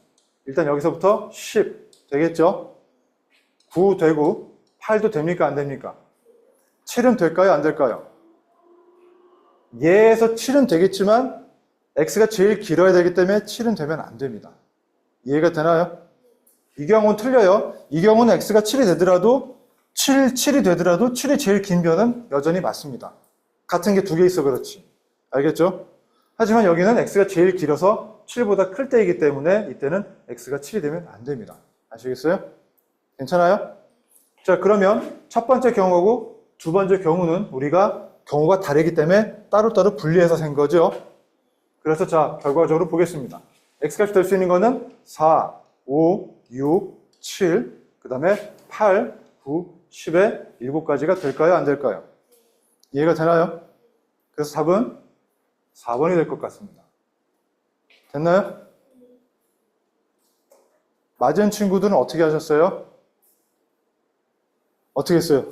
일단 여기서부터 10 되겠죠? 9 되고 8도 됩니까? 안 됩니까? 7은 될까요? 안 될까요? 얘에서 7은 되겠지만 x가 제일 길어야 되기 때문에 7은 되면 안 됩니다. 이해가 되나요? 이 경우는 틀려요. 이 경우는 x가 7이 되더라도 7이 되더라도 7이 제일 긴 변은 여전히 맞습니다. 같은 게 두 개 있어 그렇지. 알겠죠? 하지만 여기는 x가 제일 길어서 7보다 클 때이기 때문에 이때는 x가 7이 되면 안 됩니다. 아시겠어요? 괜찮아요? 자, 그러면 첫 번째 경우하고 두 번째 경우는 우리가 경우가 다르기 때문에 따로따로 분리해서 센 거죠. 그래서 자, 결과적으로 보겠습니다. x값이 될 수 있는 거는 4, 5, 6, 7, 그 다음에 8, 9, 10에 7가지가 될까요? 안 될까요? 이해가 되나요? 그래서 답은 4번이 될 것 같습니다. 됐나요? 맞은 친구들은 어떻게 하셨어요? 어떻게 했어요?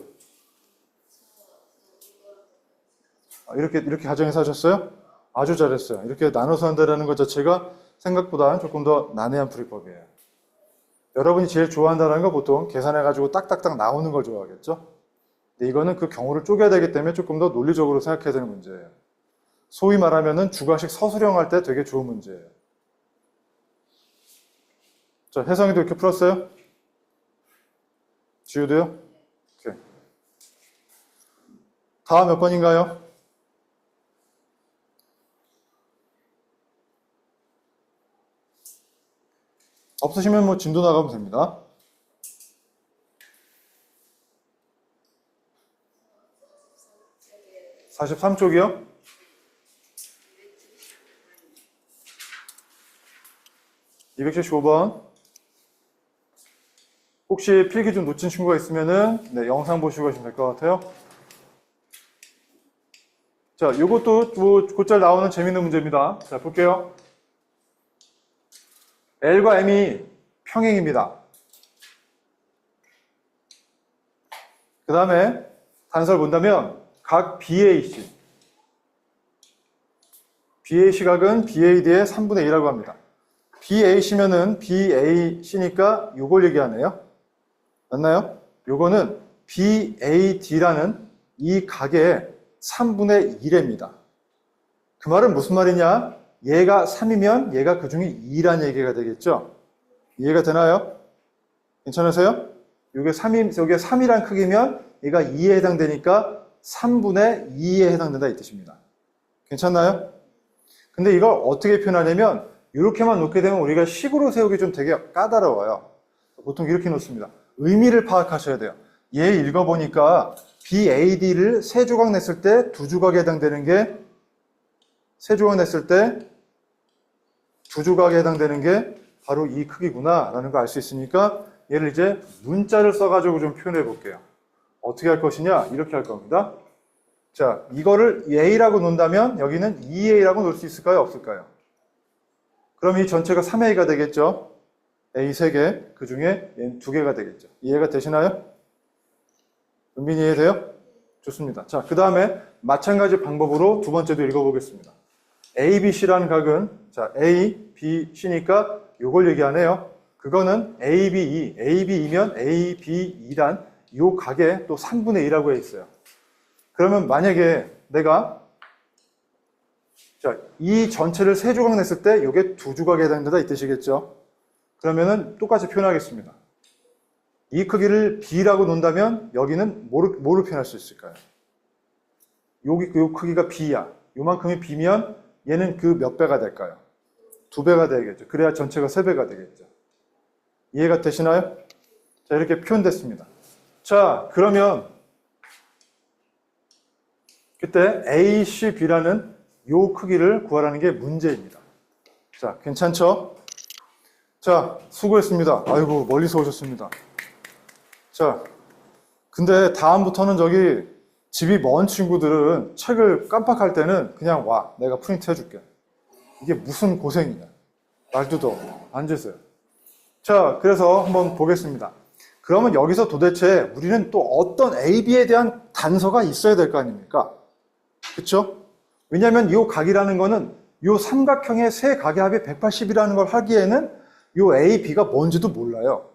이렇게 가정해서 하셨어요? 아주 잘했어요. 이렇게 나눠서 한다는 것 자체가 생각보다 조금 더 난해한 풀이법이에요. 여러분이 제일 좋아한다는 거 보통 계산해가지고 딱딱딱 나오는 걸 좋아하겠죠? 근데 이거는 그 경우를 쪼개야 되기 때문에 조금 더 논리적으로 생각해야 되는 문제예요. 소위 말하면은 주관식 서술형할 때 되게 좋은 문제예요. 자, 혜성이도 이렇게 풀었어요? 지우도요? 오케이. 다음 몇 번인가요? 없으시면 뭐 진도 나가면 됩니다. (43쪽이요) 275번. 혹시 필기 좀 놓친 친구가 있으면은 네, 영상 보시고 가시면 될 것 같아요. 자, 요것도 뭐 곧잘 나오는 재밌는 문제입니다. 자, 볼게요. L과 M이 평행입니다. 그 다음에 단서를 본다면 각 BAC 각은 BAD의 3분의 2라고 합니다. BAC면은 BAC니까 요걸 얘기하네요. 맞나요? 요거는 BAD라는 이 각의 3분의 1입니다. 그 말은 무슨 말이냐? 얘가 3이면 얘가 그 중에 2라는 얘기가 되겠죠? 이해가 되나요? 괜찮으세요? 요게 3이란 크기면 얘가 2에 해당되니까 3분의 2에 해당된다 이 뜻입니다. 괜찮나요? 근데 이걸 어떻게 표현하냐면 이렇게만 놓게 되면 우리가 식으로 세우기 좀 되게 까다로워요. 보통 이렇게 놓습니다. 의미를 파악하셔야 돼요. 얘 읽어보니까 BAD를 세 조각 냈을 때 두 조각에 해당되는 게 세 조각 냈을 때 두 조각에 해당되는 게 바로 이 크기구나 라는 걸 알 수 있으니까 얘를 이제 문자를 써가지고 좀 표현해 볼게요. 어떻게 할 것이냐? 이렇게 할 겁니다. 자, 이거를 A라고 놓는다면 여기는 2A라고 놓을 수 있을까요? 없을까요? 그럼 이 전체가 3A가 되겠죠? A 3개, 그 중에 얘는 2개가 되겠죠. 이해가 되시나요? 은빈이 이해돼요? 좋습니다. 자, 그 다음에 마찬가지 방법으로 두 번째도 읽어보겠습니다. ABC라는 각은, 자, A, B, C니까 요걸 얘기하네요. 그거는 ABE, ABE면 ABE란 요 각의 또 3분의 2라고 해 있어요. 그러면 만약에 내가 자, 이 전체를 세 조각 냈을 때 요게 두 조각에 해당된다 이 뜻이겠죠? 그러면은 똑같이 표현하겠습니다. 이 크기를 B라고 놓는다면 여기는 뭐로 표현할 수 있을까요? 요 크기가 B야. 요만큼이 B면 얘는 그 몇 배가 될까요? 2배가 되겠죠. 그래야 전체가 3배가 되겠죠. 이해가 되시나요? 자, 이렇게 표현됐습니다. 자, 그러면 그때 A, C, B라는 요 크기를 구하라는 게 문제입니다. 자, 괜찮죠? 자, 수고했습니다. 아이고, 멀리서 오셨습니다. 자, 근데 다음부터는 저기 집이 먼 친구들은 책을 깜빡할 때는 그냥 와. 내가 프린트 해줄게. 이게 무슨 고생이냐. 말도 더 앉으세요. 자, 그래서 한번 보겠습니다. 그러면 여기서 도대체 우리는 또 어떤 A, B에 대한 단서가 있어야 될 거 아닙니까? 그쵸? 왜냐하면 이 각이라는 거는 이 삼각형의 세 각의 합이 180이라는 걸 하기에는 이 A, B가 뭔지도 몰라요.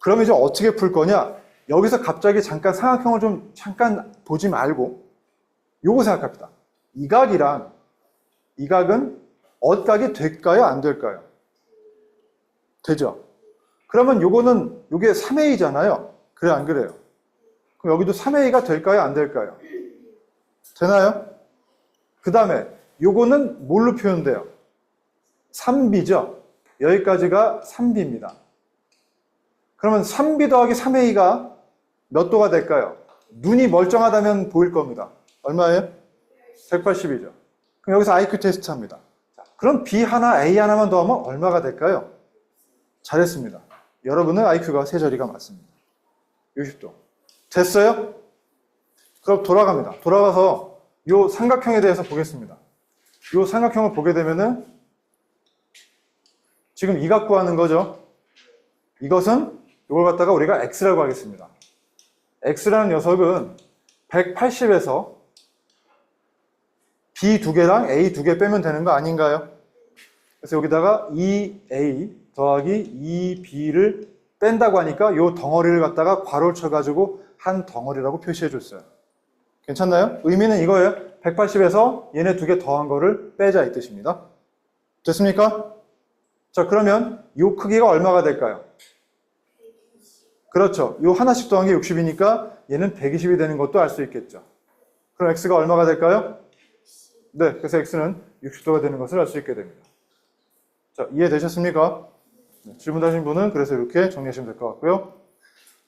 그러면 이제 어떻게 풀 거냐? 여기서 갑자기 잠깐 삼각형을 좀 잠깐 보지 말고 요거 생각합니다. 이 각이랑 이 각은 엇각이 될까요? 안 될까요? 되죠? 그러면 요거는 요게 3A잖아요. 그래 안 그래요? 그럼 여기도 3A가 될까요? 안 될까요? 되나요? 그 다음에 요거는 뭘로 표현돼요? 3B죠? 여기까지가 3B입니다. 그러면 3B 더하기 3A가 몇 도가 될까요? 눈이 멀쩡하다면 보일 겁니다. 얼마예요? 180이죠. 그럼 여기서 IQ 테스트 합니다. 자, 그럼 B 하나, A 하나만 더하면 얼마가 될까요? 잘했습니다. 여러분은 IQ가 세 자리가 맞습니다. 60도. 됐어요? 그럼 돌아갑니다. 돌아가서 이 삼각형에 대해서 보겠습니다. 이 삼각형을 보게 되면은 지금 이 각 구하는 거죠. 이것은 이걸 갖다가 우리가 X라고 하겠습니다. X라는 녀석은 180에서 B 두 개랑 A 두 개 빼면 되는 거 아닌가요? 그래서 여기다가 2A 더하기 2B를 뺀다고 하니까 이 덩어리를 갖다가 괄호를 쳐가지고 한 덩어리라고 표시해 줬어요. 괜찮나요? 의미는 이거예요. 180에서 얘네 두 개 더한 거를 빼자 이 뜻입니다. 됐습니까? 자, 그러면 이 크기가 얼마가 될까요? 그렇죠. 이 하나씩 더한 게 60이니까 얘는 120이 되는 것도 알 수 있겠죠. 그럼 X가 얼마가 될까요? 네, 그래서 X는 60도가 되는 것을 알 수 있게 됩니다. 자, 이해되셨습니까? 네, 질문하신 분은 그래서 이렇게 정리하시면 될 것 같고요.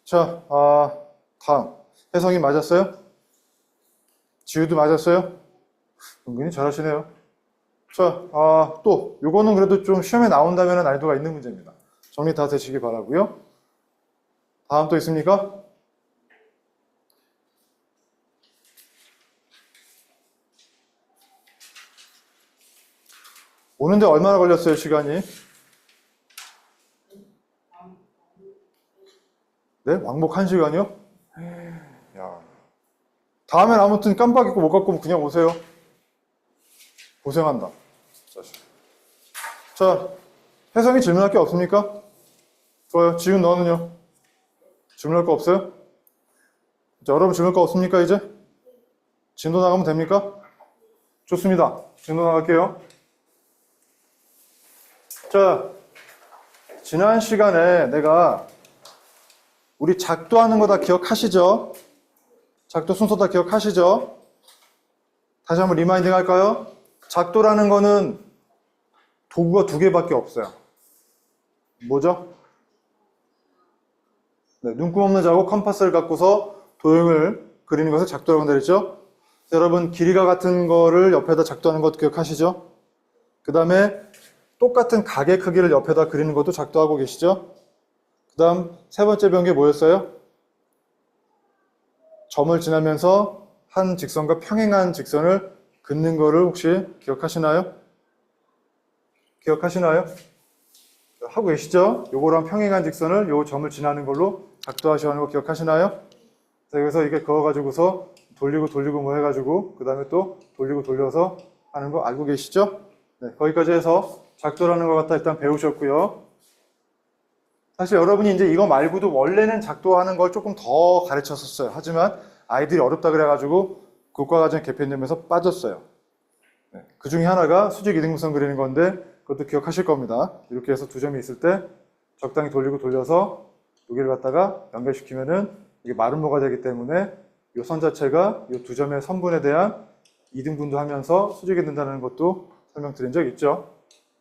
자, 다음. 혜성이 맞았어요? 지우도 맞았어요? 은근히 잘하시네요. 자, 또 요거는 그래도 좀 시험에 나온다면 난이도가 있는 문제입니다. 정리 다 되시기 바라고요. 다음 또 있습니까? 오는데 얼마나 걸렸어요, 시간이? 네? 왕복 1시간이요? 야. 다음엔 아무튼 깜빡 잊고 못 갖고 오면 그냥 오세요. 고생한다. 자, 혜성이 질문할 게 없습니까? 좋아요. 지훈 너는요? 질문할 거 없어요? 자, 여러분 질문할 거 없습니까, 이제? 진도 나가면 됩니까? 좋습니다. 진도 나갈게요. 자, 지난 시간에 내가 우리 작도하는 거 다 기억하시죠? 작도 순서 다 기억하시죠? 다시 한번 리마인딩 할까요? 작도라는 거는 도구가 두 개밖에 없어요. 뭐죠? 네, 눈금 없는 자고 컴파스를 갖고서 도형을 그리는 것을 작도라고 한다 그랬죠? 여러분 길이가 같은 거를 옆에다 작도하는 것도 기억하시죠? 그 다음에 똑같은 각의 크기를 옆에다 그리는 것도 작도하고 계시죠? 그 다음 세 번째 배운 게 뭐였어요? 점을 지나면서 한 직선과 평행한 직선을 긋는 거를 혹시 기억하시나요? 기억하시나요? 하고 계시죠? 요거랑 평행한 직선을 요 점을 지나는 걸로 작도하셔야 하는 거 기억하시나요? 그래서 이게 그어가지고서 돌리고 뭐 해가지고 그 다음에 또 돌리고 돌려서 하는 거 알고 계시죠? 네, 거기까지 해서 작도라는 것 갖다 일단 배우셨고요. 사실 여러분이 이제 이거 말고도 원래는 작도하는 걸 조금 더 가르쳤었어요. 하지만 아이들이 어렵다 그래가지고 교과과정 개편되면서 빠졌어요. 네, 그 중에 하나가 수직 이등분선 그리는 건데 그것도 기억하실 겁니다. 이렇게 해서 두 점이 있을 때 적당히 돌리고 돌려서 여기를 갖다가 연결시키면은 이게 마름모가 되기 때문에 이 선 자체가 이 두 점의 선분에 대한 이등분도 하면서 수직이 된다는 것도 설명드린 적 있죠.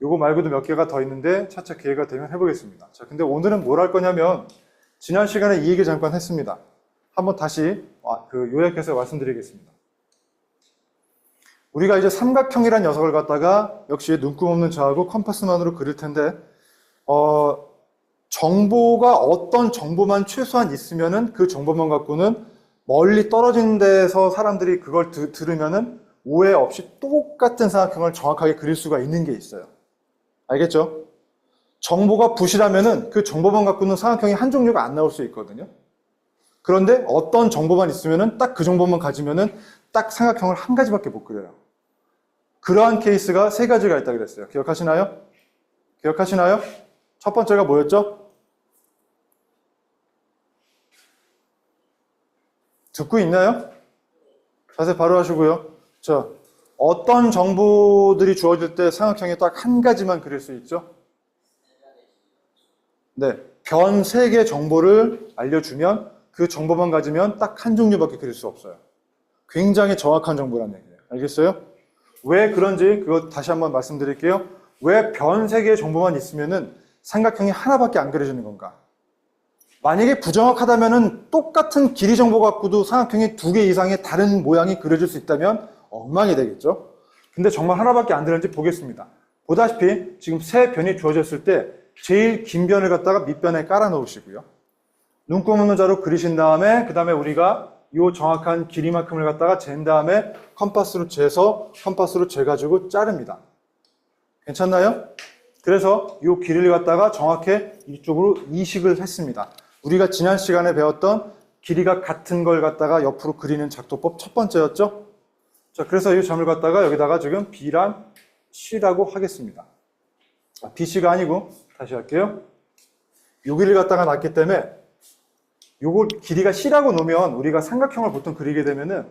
요거 말고도 몇 개가 더 있는데 차차 기회가 되면 해보겠습니다. 자, 근데 오늘은 뭘 할 거냐면 지난 시간에 이 얘기 잠깐 했습니다. 한번 다시 요약해서 말씀드리겠습니다. 우리가 이제 삼각형이란 녀석을 갖다가 역시 눈금 없는 저하고 컴파스만으로 그릴 텐데, 정보가 어떤 정보만 최소한 있으면은 그 정보만 갖고는 멀리 떨어진 데서 사람들이 그걸 들으면은 오해 없이 똑같은 삼각형을 정확하게 그릴 수가 있는 게 있어요. 알겠죠? 정보가 부실하면은 그 정보만 갖고는 삼각형이 한 종류가 안 나올 수 있거든요. 그런데 어떤 정보만 있으면은 딱 그 정보만 가지면은 딱 삼각형을 한 가지밖에 못 그려요. 그러한 케이스가 세 가지가 있다고 그랬어요. 기억하시나요? 기억하시나요? 첫 번째가 뭐였죠? 듣고 있나요? 자세 바로 하시고요. 자, 어떤 정보들이 주어질 때 삼각형이 딱 한 가지만 그릴 수 있죠? 네, 변 3개 정보를 알려주면 그 정보만 가지면 딱 한 종류밖에 그릴 수 없어요. 굉장히 정확한 정보라는 얘기예요. 알겠어요? 왜 그런지 그거 다시 한번 말씀드릴게요. 왜 변 3개의 정보만 있으면은 삼각형이 하나밖에 안 그려지는 건가? 만약에 부정확하다면은 똑같은 길이 정보 갖고도 삼각형이 2개 이상의 다른 모양이 그려질 수 있다면 엉망이 되겠죠? 근데 정말 하나밖에 안 되는지 보겠습니다. 보다시피 지금 세 변이 주어졌을 때 제일 긴 변을 갖다가 밑변에 깔아 놓으시고요. 눈금 없는 자로 그리신 다음에 그 다음에 우리가 이 정확한 길이만큼을 갖다가 잰 다음에 컴파스로 재서 컴파스로 재가지고 자릅니다. 괜찮나요? 그래서 이 길이를 갖다가 정확히 이쪽으로 이식을 했습니다. 우리가 지난 시간에 배웠던 길이가 같은 걸 갖다가 옆으로 그리는 작도법 첫 번째였죠? 자, 그래서 이 점을 갖다가 여기다가 지금 B란 C라고 하겠습니다. BC가 아니고 다시 할게요. 요 길이를 갖다가 놨기 때문에 요걸 길이가 C라고 놓으면 우리가 삼각형을 보통 그리게 되면은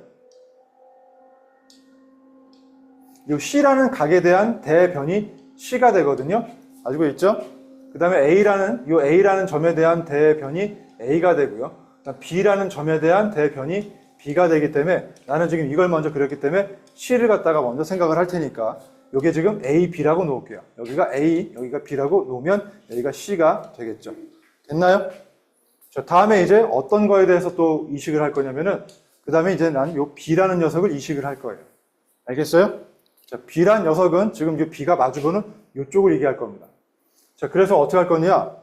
요 C라는 각에 대한 대변이 C가 되거든요. 알고 있죠? 그 다음에 A라는 점에 대한 대변이 A가 되고요. B라는 점에 대한 대변이 B가 되기 때문에 나는 지금 이걸 먼저 그렸기 때문에 C를 갖다가 먼저 생각을 할 테니까 요게 지금 A, B라고 놓을게요. 여기가 A, 여기가 B라고 놓으면 여기가 C가 되겠죠. 됐나요? 자, 다음에 이제 어떤 거에 대해서 또 이식을 할 거냐면은 그 다음에 이제 난 요 B라는 녀석을 이식을 할 거예요. 알겠어요? 자, B란 녀석은 지금 요 B가 마주보는 요쪽을 얘기할 겁니다. 자, 그래서 어떻게 할 거냐?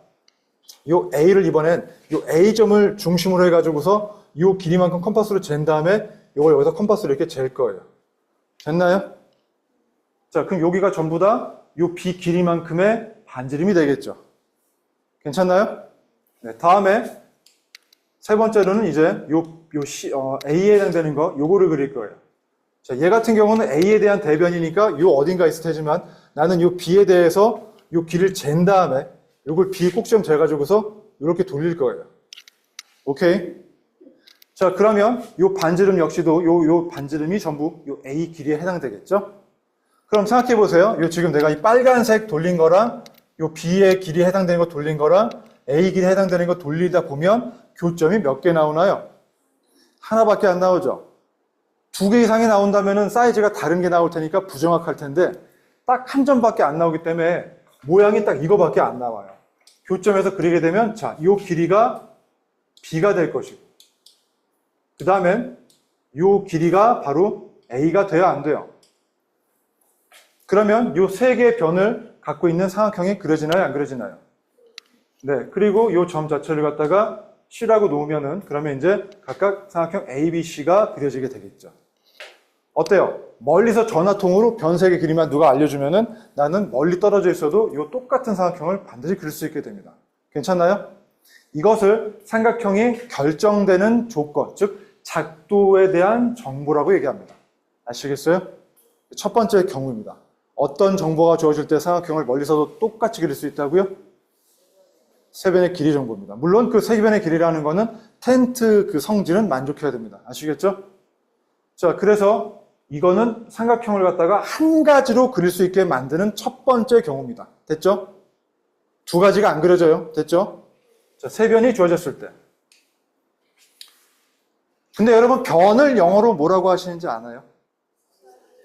요 A를 이번엔 요 A점을 중심으로 해가지고서 요 길이만큼 컴파스로 잰 다음에 요걸 여기서 컴파스로 이렇게 잴 거예요. 됐나요? 자, 그럼 여기가 전부 다 요 B 길이만큼의 반지름이 되겠죠. 괜찮나요? 네, 다음에 세 번째로는 이제 A에 해당되는 거 요거를 그릴 거예요. 자, 얘 같은 경우는 A에 대한 대변이니까 요 어딘가 있을 테지만 나는 요 B에 대해서 요 길을 잰 다음에 요걸 B 꼭지점 재가지고서 이렇게 돌릴 거예요. 오케이? 자, 그러면 요 반지름 역시도 요 반지름이 전부 요 A 길이에 해당되겠죠? 그럼 생각해 보세요. 요 지금 내가 이 빨간색 돌린 거랑 요 B의 길이에 해당되는 거 돌린 거랑 A 길이에 해당되는 거 돌리다 보면 교점이 몇 개 나오나요? 하나밖에 안 나오죠. 2개 이상이 나온다면은 사이즈가 다른 게 나올 테니까 부정확할 텐데 딱 한 점밖에 안 나오기 때문에 모양이 딱 이거밖에 안 나와요. 교점에서 그리게 되면 자, 이 길이가 B가 될 것이고 그 다음엔 이 길이가 바로 A가 돼야 안 돼요. 그러면 이 세 개의 변을 갖고 있는 삼각형이 그려지나요? 안 그려지나요? 네, 그리고 이 점 자체를 갖다가 C라고 놓으면은 그러면 이제 각각 삼각형 A, B, C가 그려지게 되겠죠. 어때요? 멀리서 전화통으로 변 3개 그림만 누가 알려주면은 나는 멀리 떨어져 있어도 이 똑같은 삼각형을 반드시 그릴 수 있게 됩니다. 괜찮나요? 이것을 삼각형이 결정되는 조건, 즉 작도에 대한 정보라고 얘기합니다. 아시겠어요? 첫 번째 경우입니다. 어떤 정보가 주어질 때 삼각형을 멀리서도 똑같이 그릴 수 있다고요? 세변의 길이 정보입니다. 물론 그 세변의 길이라는 거는 텐트 그 성질은 만족해야 됩니다. 아시겠죠? 자, 그래서 이거는 삼각형을 갖다가 한 가지로 그릴 수 있게 만드는 첫 번째 경우입니다. 됐죠? 2가지가 안 그려져요. 됐죠? 자, 세변이 주어졌을 때. 근데 여러분 변을 영어로 뭐라고 하시는지 아나요?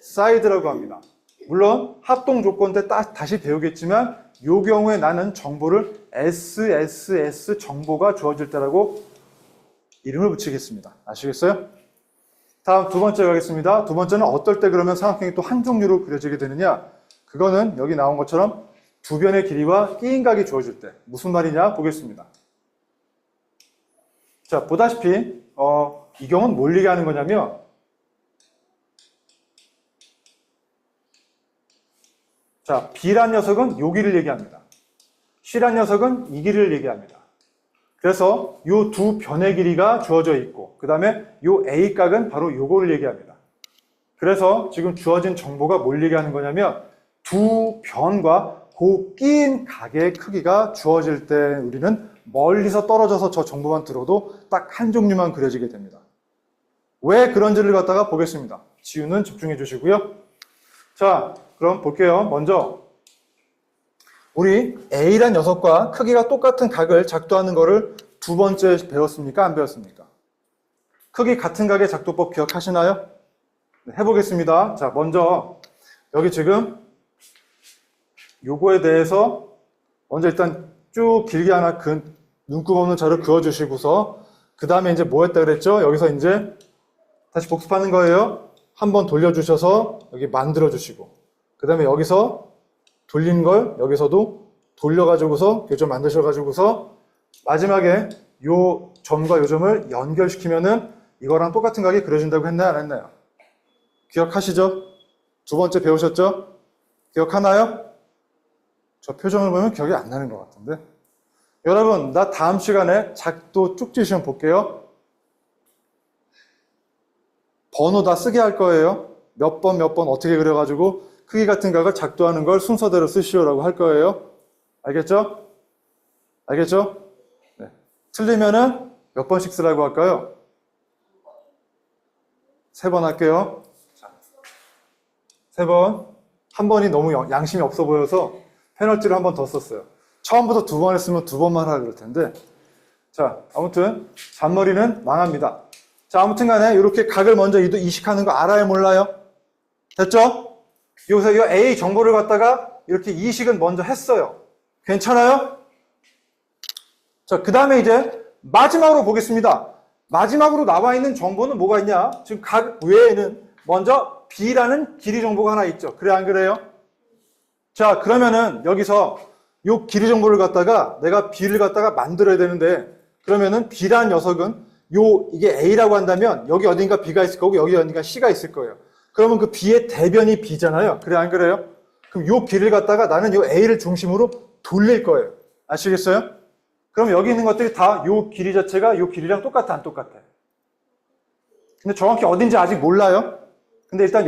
사이드라고 합니다. 물론 합동 조건 때 다시 배우겠지만 이 경우에 나는 정보를 SSS 정보가 주어질 때라고 이름을 붙이겠습니다. 아시겠어요? 다음 두 번째 가겠습니다. 두 번째는 어떨 때 그러면 삼각형이 또 한 종류로 그려지게 되느냐? 그거는 여기 나온 것처럼 두 변의 길이와 끼인각이 주어질 때. 무슨 말이냐? 보겠습니다. 자, 보다시피 이 경우는 뭘 얘기하는 거냐면 자, B란 녀석은 요 길이를 얘기합니다. C란 녀석은 이 길이를 얘기합니다. 그래서 요 두 변의 길이가 주어져 있고 그 다음에 요 A각은 바로 요거를 얘기합니다. 그래서 지금 주어진 정보가 뭘 얘기하는 거냐면 두 변과 그 끼인 각의 크기가 주어질 때 우리는 멀리서 떨어져서 저 정보만 들어도 딱 한 종류만 그려지게 됩니다. 왜 그런지를 갖다가 보겠습니다. 지우는 집중해 주시고요. 자, 그럼 볼게요. 먼저 우리 A란 녀석과 크기가 똑같은 각을 작도하는 거를 두 번째 배웠습니까? 안 배웠습니까? 크기 같은 각의 작도법 기억하시나요? 네, 해보겠습니다. 자, 먼저 여기 지금 요거에 대해서 먼저 일단 쭉 길게 하나 눈금 없는 자를 그어주시고서 그 다음에 이제 뭐 했다 그랬죠? 여기서 이제 다시 복습하는 거예요. 한번 돌려주셔서 여기 만들어주시고 그 다음에 여기서 돌린 걸 여기서도 돌려가지고서 교점 만드셔가지고서 마지막에 요 점과 요 점을 연결시키면은 이거랑 똑같은 각이 그려진다고 했나요? 안 했나요? 기억하시죠? 두 번째 배우셨죠? 기억하나요? 저 표정을 보면 기억이 안 나는 것 같은데. 여러분, 나 다음 시간에 작도 쪽지 시험 볼게요. 번호 다 쓰게 할 거예요. 몇 번 어떻게 그려가지고 크기 같은 각을 작도하는 걸 순서대로 쓰시오라고 할 거예요. 알겠죠? 알겠죠? 네. 틀리면은 몇 번씩 쓰라고 할까요? 3번 할게요. 자, 3번. 한 번이 너무 양심이 없어 보여서 페널티를 한 번 더 썼어요. 처음부터 2번 했으면 2번만 하라 그럴 텐데. 자, 아무튼 잔머리는 망합니다. 자, 아무튼 간에 이렇게 각을 먼저 이식하는 거 알아요? 몰라요? 됐죠? 여기서 이 A 정보를 갖다가 이렇게 이식은 먼저 했어요. 괜찮아요? 자, 그 다음에 이제 마지막으로 보겠습니다. 마지막으로 나와 있는 정보는 뭐가 있냐? 지금 각 외에는 먼저 B라는 길이 정보가 하나 있죠. 그래, 안 그래요? 자, 그러면은 여기서 요 길이 정보를 갖다가 내가 B를 갖다가 만들어야 되는데 그러면은 B라는 녀석은 이게 A라고 한다면 여기 어딘가 B가 있을 거고 여기 어딘가 C가 있을 거예요. 그러면 그 B의 대변이 B잖아요. 그래, 안 그래요? 그럼 요 길을 갖다가 나는 요 A를 중심으로 돌릴 거예요. 아시겠어요? 그럼 여기 있는 것들이 다 요 길이 자체가 요 길이랑 똑같아, 안 똑같아? 근데 정확히 어딘지 아직 몰라요? 근데 일단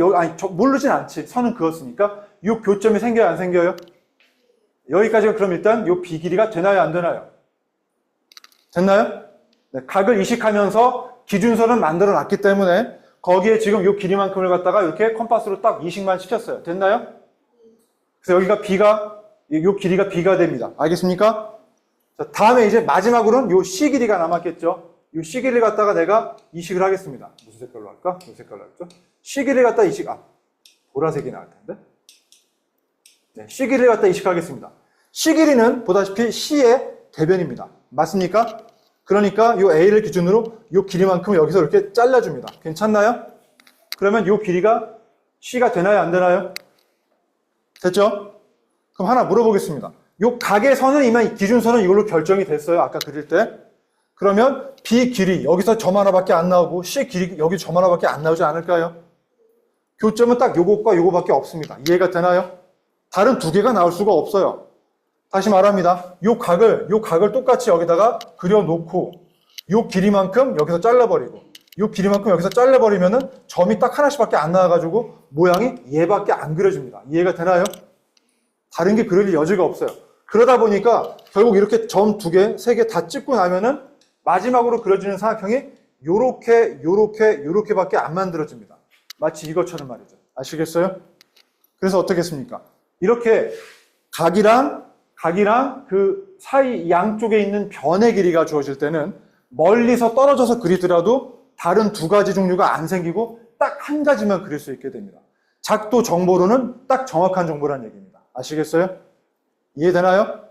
모르진 않지. 선은 그었으니까. 요 교점이 생겨요, 안 생겨요? 여기까지가 그럼 일단 요 B 길이가 되나요, 안 되나요? 됐나요? 네, 각을 이식하면서 기준선을 만들어 놨기 때문에 거기에 지금 요 길이만큼을 갖다가 이렇게 컴파스로 딱 이식만 시켰어요. 됐나요? 그래서 여기가 요 길이가 B가 됩니다. 알겠습니까? 자, 다음에 이제 마지막으로는 요 C 길이가 남았겠죠? 요 C 길이를 갖다가 내가 이식을 하겠습니다. 무슨 색깔로 할까? 요 색깔로 할까? C 길이를 갖다 보라색이 나올 텐데. 네, C 길이를 갖다 이식하겠습니다. C 길이는 보다시피 C의 대변입니다. 맞습니까? 그러니까 요 A를 기준으로 요 길이만큼 여기서 이렇게 잘라줍니다. 괜찮나요? 그러면 요 길이가 C가 되나요? 안 되나요? 됐죠? 그럼 하나 물어보겠습니다. 요 각의 선은 이만 기준선은 이걸로 결정이 됐어요. 아까 그릴 때. 그러면 B 길이 여기서 점 하나밖에 안 나오고 C 길이 여기 점 하나밖에 안 나오지 않을까요? 교점은 딱 요것과 요거밖에 없습니다. 이해가 되나요? 다른 두 개가 나올 수가 없어요. 다시 말합니다. 요 각을 똑같이 여기다가 그려놓고 요 길이만큼 여기서 잘라버리고 요 길이만큼 여기서 잘라버리면은 점이 딱 하나씩밖에 안 나와가지고 모양이 얘밖에 안 그려집니다. 이해가 되나요? 다른 게 그릴 여지가 없어요. 그러다 보니까 결국 이렇게 점 2개, 3개 다 찍고 나면은 마지막으로 그려지는 삼각형이 요렇게밖에 안 만들어집니다. 마치 이것처럼 말이죠. 아시겠어요? 그래서 어떻게 했습니까? 이렇게 각이랑 그 사이 양쪽에 있는 변의 길이가 주어질 때는 멀리서 떨어져서 그리더라도 다른 두 가지 종류가 안 생기고 딱 한 가지만 그릴 수 있게 됩니다. 작도 정보로는 딱 정확한 정보라는 얘기입니다. 아시겠어요? 이해되나요?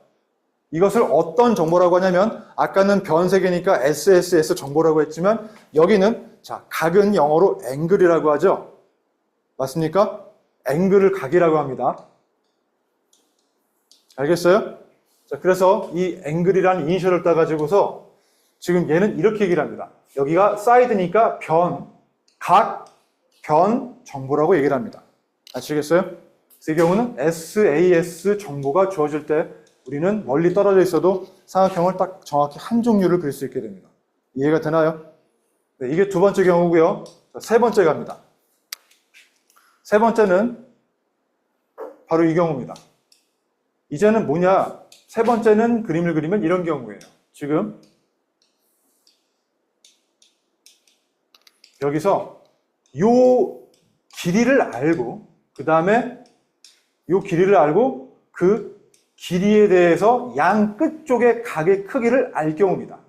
이것을 어떤 정보라고 하냐면 아까는 변색이니까 SSS 정보라고 했지만 여기는 자, 각은 영어로 앵글이라고 하죠. 맞습니까? 앵글을 각이라고 합니다. 알겠어요? 자, 그래서 이 앵글이라는 이니셜을 따가지고서 지금 얘는 이렇게 얘기를 합니다. 여기가 사이드니까 각, 변 정보라고 얘기를 합니다. 아시겠어요? 그래서 이 경우는 SAS 정보가 주어질 때 우리는 멀리 떨어져 있어도 삼각형을 딱 정확히 한 종류를 그릴 수 있게 됩니다. 이해가 되나요? 네, 이게 두 번째 경우고요. 자, 세 번째 갑니다. 세 번째는 바로 이 경우입니다. 이제는 뭐냐? 세 번째는 그림을 그리면 이런 경우예요. 지금 여기서 요 길이를 알고 그 다음에 요 길이를 알고 그 길이에 대해서 양 끝쪽의 각의 크기를 알 경우입니다.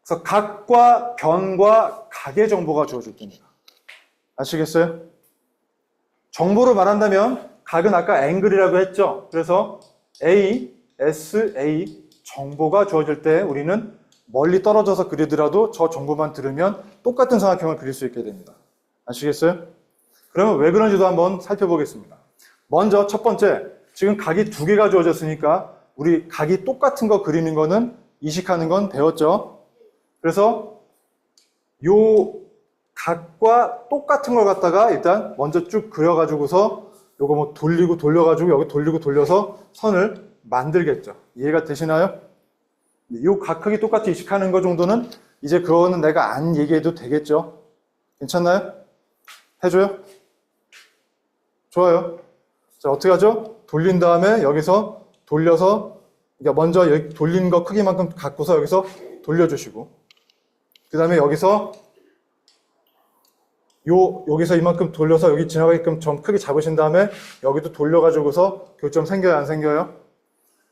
그래서 각과 변과 각의 정보가 주어질 겁니다. 아시겠어요? 정보로 말한다면 각은 아까 앵글이라고 했죠. 그래서 A, S, A 정보가 주어질 때 우리는 멀리 떨어져서 그리더라도 저 정보만 들으면 똑같은 삼각형을 그릴 수 있게 됩니다. 아시겠어요? 그러면 왜 그런지도 한번 살펴보겠습니다. 먼저 첫 번째, 지금 각이 두 개가 주어졌으니까 우리 각이 똑같은 거 그리는 거는 이식하는 건 배웠죠? 그래서 요 각과 똑같은 걸 갖다가 일단 먼저 쭉 그려가지고서 요거 뭐 돌리고 돌려가지고 여기 돌리고 돌려서 선을 만들겠죠. 이해가 되시나요? 요 각 크기 똑같이 이식하는 거 정도는 이제 그거는 내가 안 얘기해도 되겠죠? 괜찮나요? 해줘요? 좋아요. 자, 어떻게 하죠? 돌린 다음에 여기서 돌려서, 그러니까 먼저 여기 돌린 거 크기만큼 갖고서 여기서 돌려주시고, 그 다음에 여기서 여기서 이만큼 돌려서 여기 지나가게끔 점 크게 잡으신 다음에 여기도 돌려가지고서 교점 생겨요, 안 생겨요?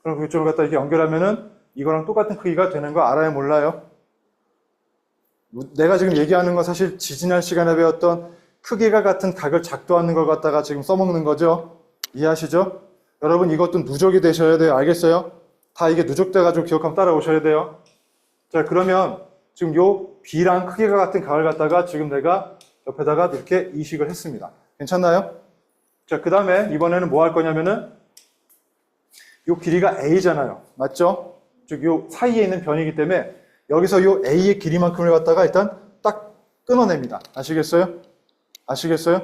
그럼 교점을 갖다 이렇게 연결하면은 이거랑 똑같은 크기가 되는 거 알아요, 몰라요? 내가 지금 얘기하는 건 사실 지지난 시간에 배웠던 크기가 같은 각을 작도하는 걸 갖다가 지금 써먹는 거죠. 이해하시죠? 여러분 이것도 누적이 되셔야 돼요. 알겠어요? 다 이게 누적돼가지고 기억하면 따라오셔야 돼요. 자, 그러면 지금 요 B랑 크기가 같은 각을 갖다가 지금 내가 옆에다가 이렇게 이식을 했습니다. 괜찮나요? 자, 그 다음에 이번에는 뭐 할 거냐면은 요 길이가 A잖아요. 맞죠? 즉 요 사이에 있는 변이기 때문에 여기서 요 A의 길이만큼을 갖다가 일단 딱 끊어냅니다. 아시겠어요? 아시겠어요?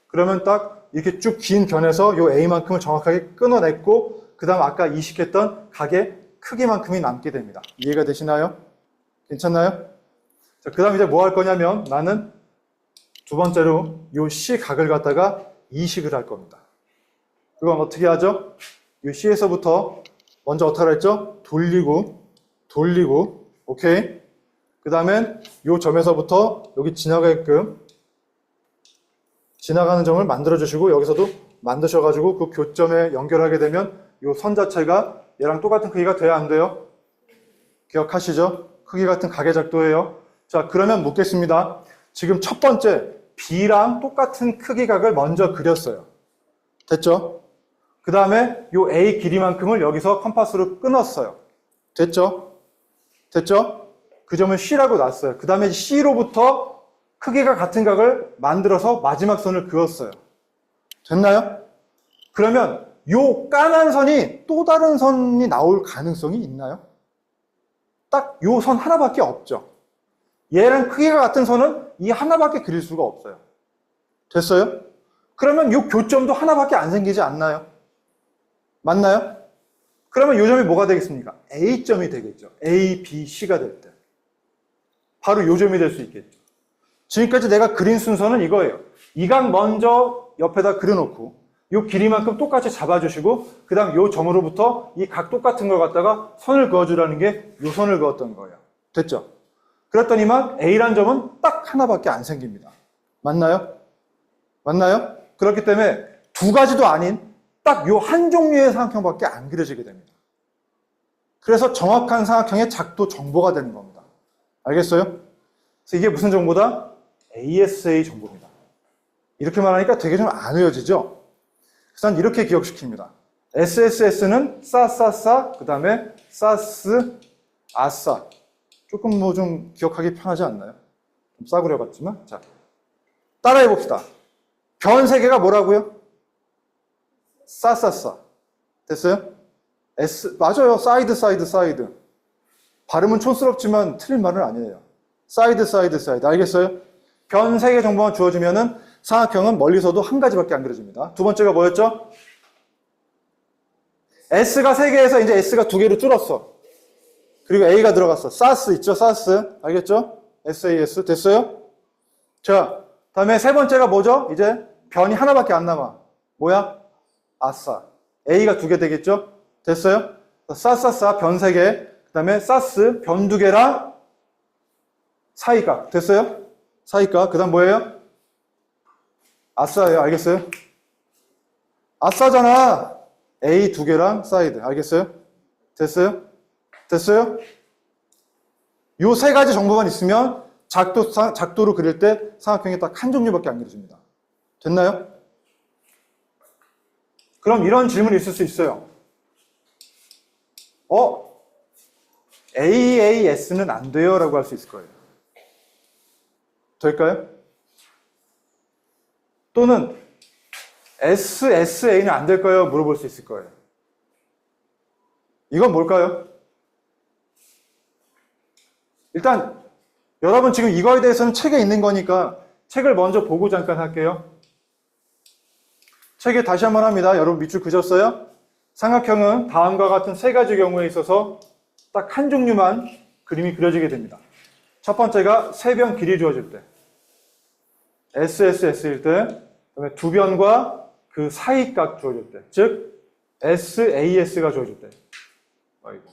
그러면 딱 이렇게 쭉 긴 변에서 요 A만큼을 정확하게 끊어냈고 그 다음 아까 이식했던 각의 크기만큼이 남게 됩니다. 이해가 되시나요? 괜찮나요? 자, 그 다음 이제 뭐 할 거냐면 나는 두 번째로 요 C 각을 갖다가 이식을 할 겁니다. 그건 어떻게 하죠? 요 C에서부터 먼저 어떻게 했죠? 돌리고, 오케이? 그 다음엔 요 점에서부터 여기 지나가게끔 지나가는 점을 만들어주시고 여기서도 만드셔가지고 그 교점에 연결하게 되면 요 선 자체가 얘랑 똑같은 크기가 돼야 안 돼요? 기억하시죠? 크기 같은 각의 작도예요. 자, 그러면 묻겠습니다. 지금 첫 번째 B랑 똑같은 크기 각을 먼저 그렸어요. 됐죠? 그 다음에 요 A 길이만큼을 여기서 컴파스로 끊었어요. 됐죠? 됐죠? 그 점은 C라고 놨어요. 그 다음에 C로부터 크기가 같은 각을 만들어서 마지막 선을 그었어요. 됐나요? 그러면 요 까만 선이 또 다른 선이 나올 가능성이 있나요? 딱 요 선 하나밖에 없죠. 얘랑 크기가 같은 선은 이 하나밖에 그릴 수가 없어요. 됐어요? 그러면 요 교점도 하나밖에 안 생기지 않나요? 맞나요? 그러면 요 점이 뭐가 되겠습니까? A점이 되겠죠. A, B, C가 될 때. 바로 요 점이 될 수 있겠죠. 지금까지 내가 그린 순서는 이거예요. 이 각 먼저 옆에다 그려놓고 요 길이만큼 똑같이 잡아주시고 그 다음 요 점으로부터 이 각 똑같은 걸 갖다가 선을 그어주라는 게 요 선을 그었던 거예요. 됐죠? 그랬더니만 A란 점은 딱 하나밖에 안 생깁니다. 맞나요? 맞나요? 그렇기 때문에 두 가지도 아닌 딱 요 한 종류의 삼각형밖에 안 그려지게 됩니다. 그래서 정확한 삼각형의 작도 정보가 되는 겁니다. 알겠어요? 그래서 이게 무슨 정보다? ASA 정보입니다. 이렇게 말하니까 되게 좀 안 외워지죠? 그래서 난 이렇게 기억시킵니다. SSS는 싸싸싸, 그 다음에 싸스, 아싸. 조금 뭐 좀 기억하기 편하지 않나요? 좀 싸구려 같지만. 자, 따라해 봅시다. 변 세 개가 뭐라고요? 싸싸싸. 됐어요? 맞아요. 사이드, 사이드, 사이드. 발음은 촌스럽지만 틀린 말은 아니에요. 사이드, 사이드, 사이드. 알겠어요? 변 세 개 정보만 주어지면은 삼각형은 멀리서도 한 가지밖에 안 그려집니다. 두 번째가 뭐였죠? S가 세 개에서 이제 S가 두 개로 줄었어. 그리고 A가 들어갔어. 사스 있죠? 사스. 알겠죠? SAS. 됐어요? 자, 다음에 세 번째가 뭐죠? 이제 변이 하나밖에 안 남아. 뭐야? 아싸. A가 두 개 되겠죠? 됐어요? 싸싸싸 변 세 개. 그 다음에 사스 변 두 개랑 사이각. 됐어요? 사이각. 그 다음 뭐예요? 아싸예요. 알겠어요? 아싸잖아. A 두 개랑 사이드. 알겠어요? 됐어요? 됐어요? 요 세 가지 정보만 있으면 작도로 그릴 때 삼각형이 딱 한 종류밖에 안 그려집니다. 됐나요? 그럼 이런 질문이 있을 수 있어요. AAS는 안 돼요? 라고 할 수 있을 거예요. 될까요? 또는 SSA는 안 될까요? 물어볼 수 있을 거예요. 이건 뭘까요? 일단 여러분 지금 이거에 대해서는 책에 있는 거니까 책을 먼저 보고 잠깐 할게요. 책에 다시 한번 합니다. 여러분 밑줄 그셨어요? 삼각형은 다음과 같은 세 가지 경우에 있어서 딱 한 종류만 그림이 그려지게 됩니다. 첫 번째가 세 변 길이 주어질 때, SSS일 때, 그다음에 두 변과 그 사이각 주어질 때, 즉 SAS가 주어질 때. 아이고.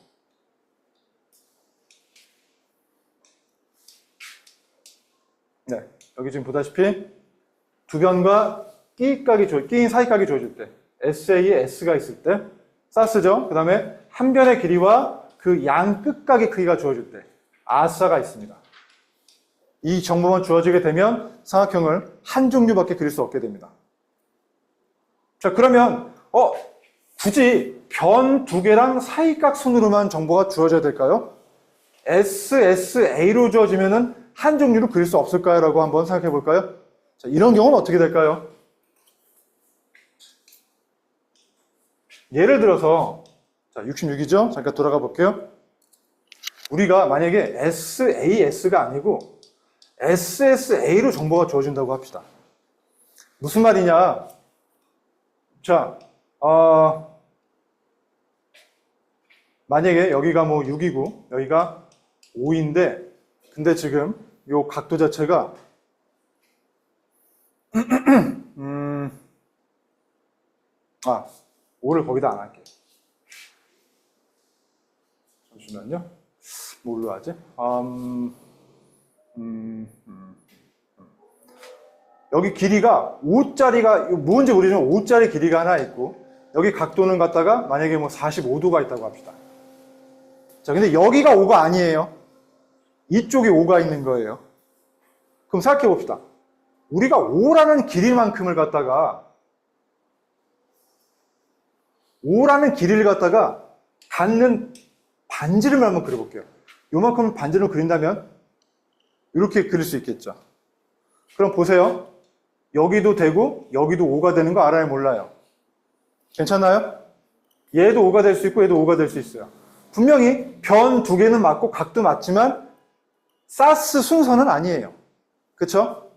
네, 여기 지금 보다시피 두 변과 끼인 사이각이 주어질 때, SA에 S가 있을 때, 사스죠. 그 다음에 한 변의 길이와 그 양 끝각의 크기가 주어질 때, 아싸가 있습니다. 이 정보만 주어지게 되면 삼각형을 한 종류밖에 그릴 수 없게 됩니다. 자, 그러면 굳이 변 두 개랑 사이각 순으로만 정보가 주어져야 될까요? SSA로 주어지면은 한 종류로 그릴 수 없을까요? 라고 한번 생각해 볼까요? 자, 이런 경우는 어떻게 될까요? 예를 들어서 자, 66이죠? 잠깐 돌아가 볼게요. 우리가 만약에 SAS가 아니고 SSA로 정보가 주어진다고 합시다. 무슨 말이냐? 자, 만약에 여기가 뭐 6이고 여기가 5인데 근데 지금 요 각도 자체가 5를 거기다 안 할게요. 잠시만요. 뭘로 하지? 여기 길이가 5짜리가 뭔지 모르지만 5짜리 길이가 하나 있고 여기 각도는 갖다가 만약에 뭐 45도가 있다고 합시다. 자, 근데 여기가 5가 아니에요. 이쪽에 5가 있는 거예요. 그럼 생각해 봅시다. 우리가 5라는 길이만큼을 갖다가 5라는 길이를 갖다가 갖는 반지름을 한번 그려볼게요. 요만큼 반지름을 그린다면 이렇게 그릴 수 있겠죠. 그럼 보세요. 여기도 되고 여기도 5가 되는 거 알아요? 몰라요? 괜찮아요? 얘도 5가 될 수 있고 얘도 5가 될 수 있어요. 분명히 변 두 개는 맞고 각도 맞지만 사스 순서는 아니에요. 그쵸?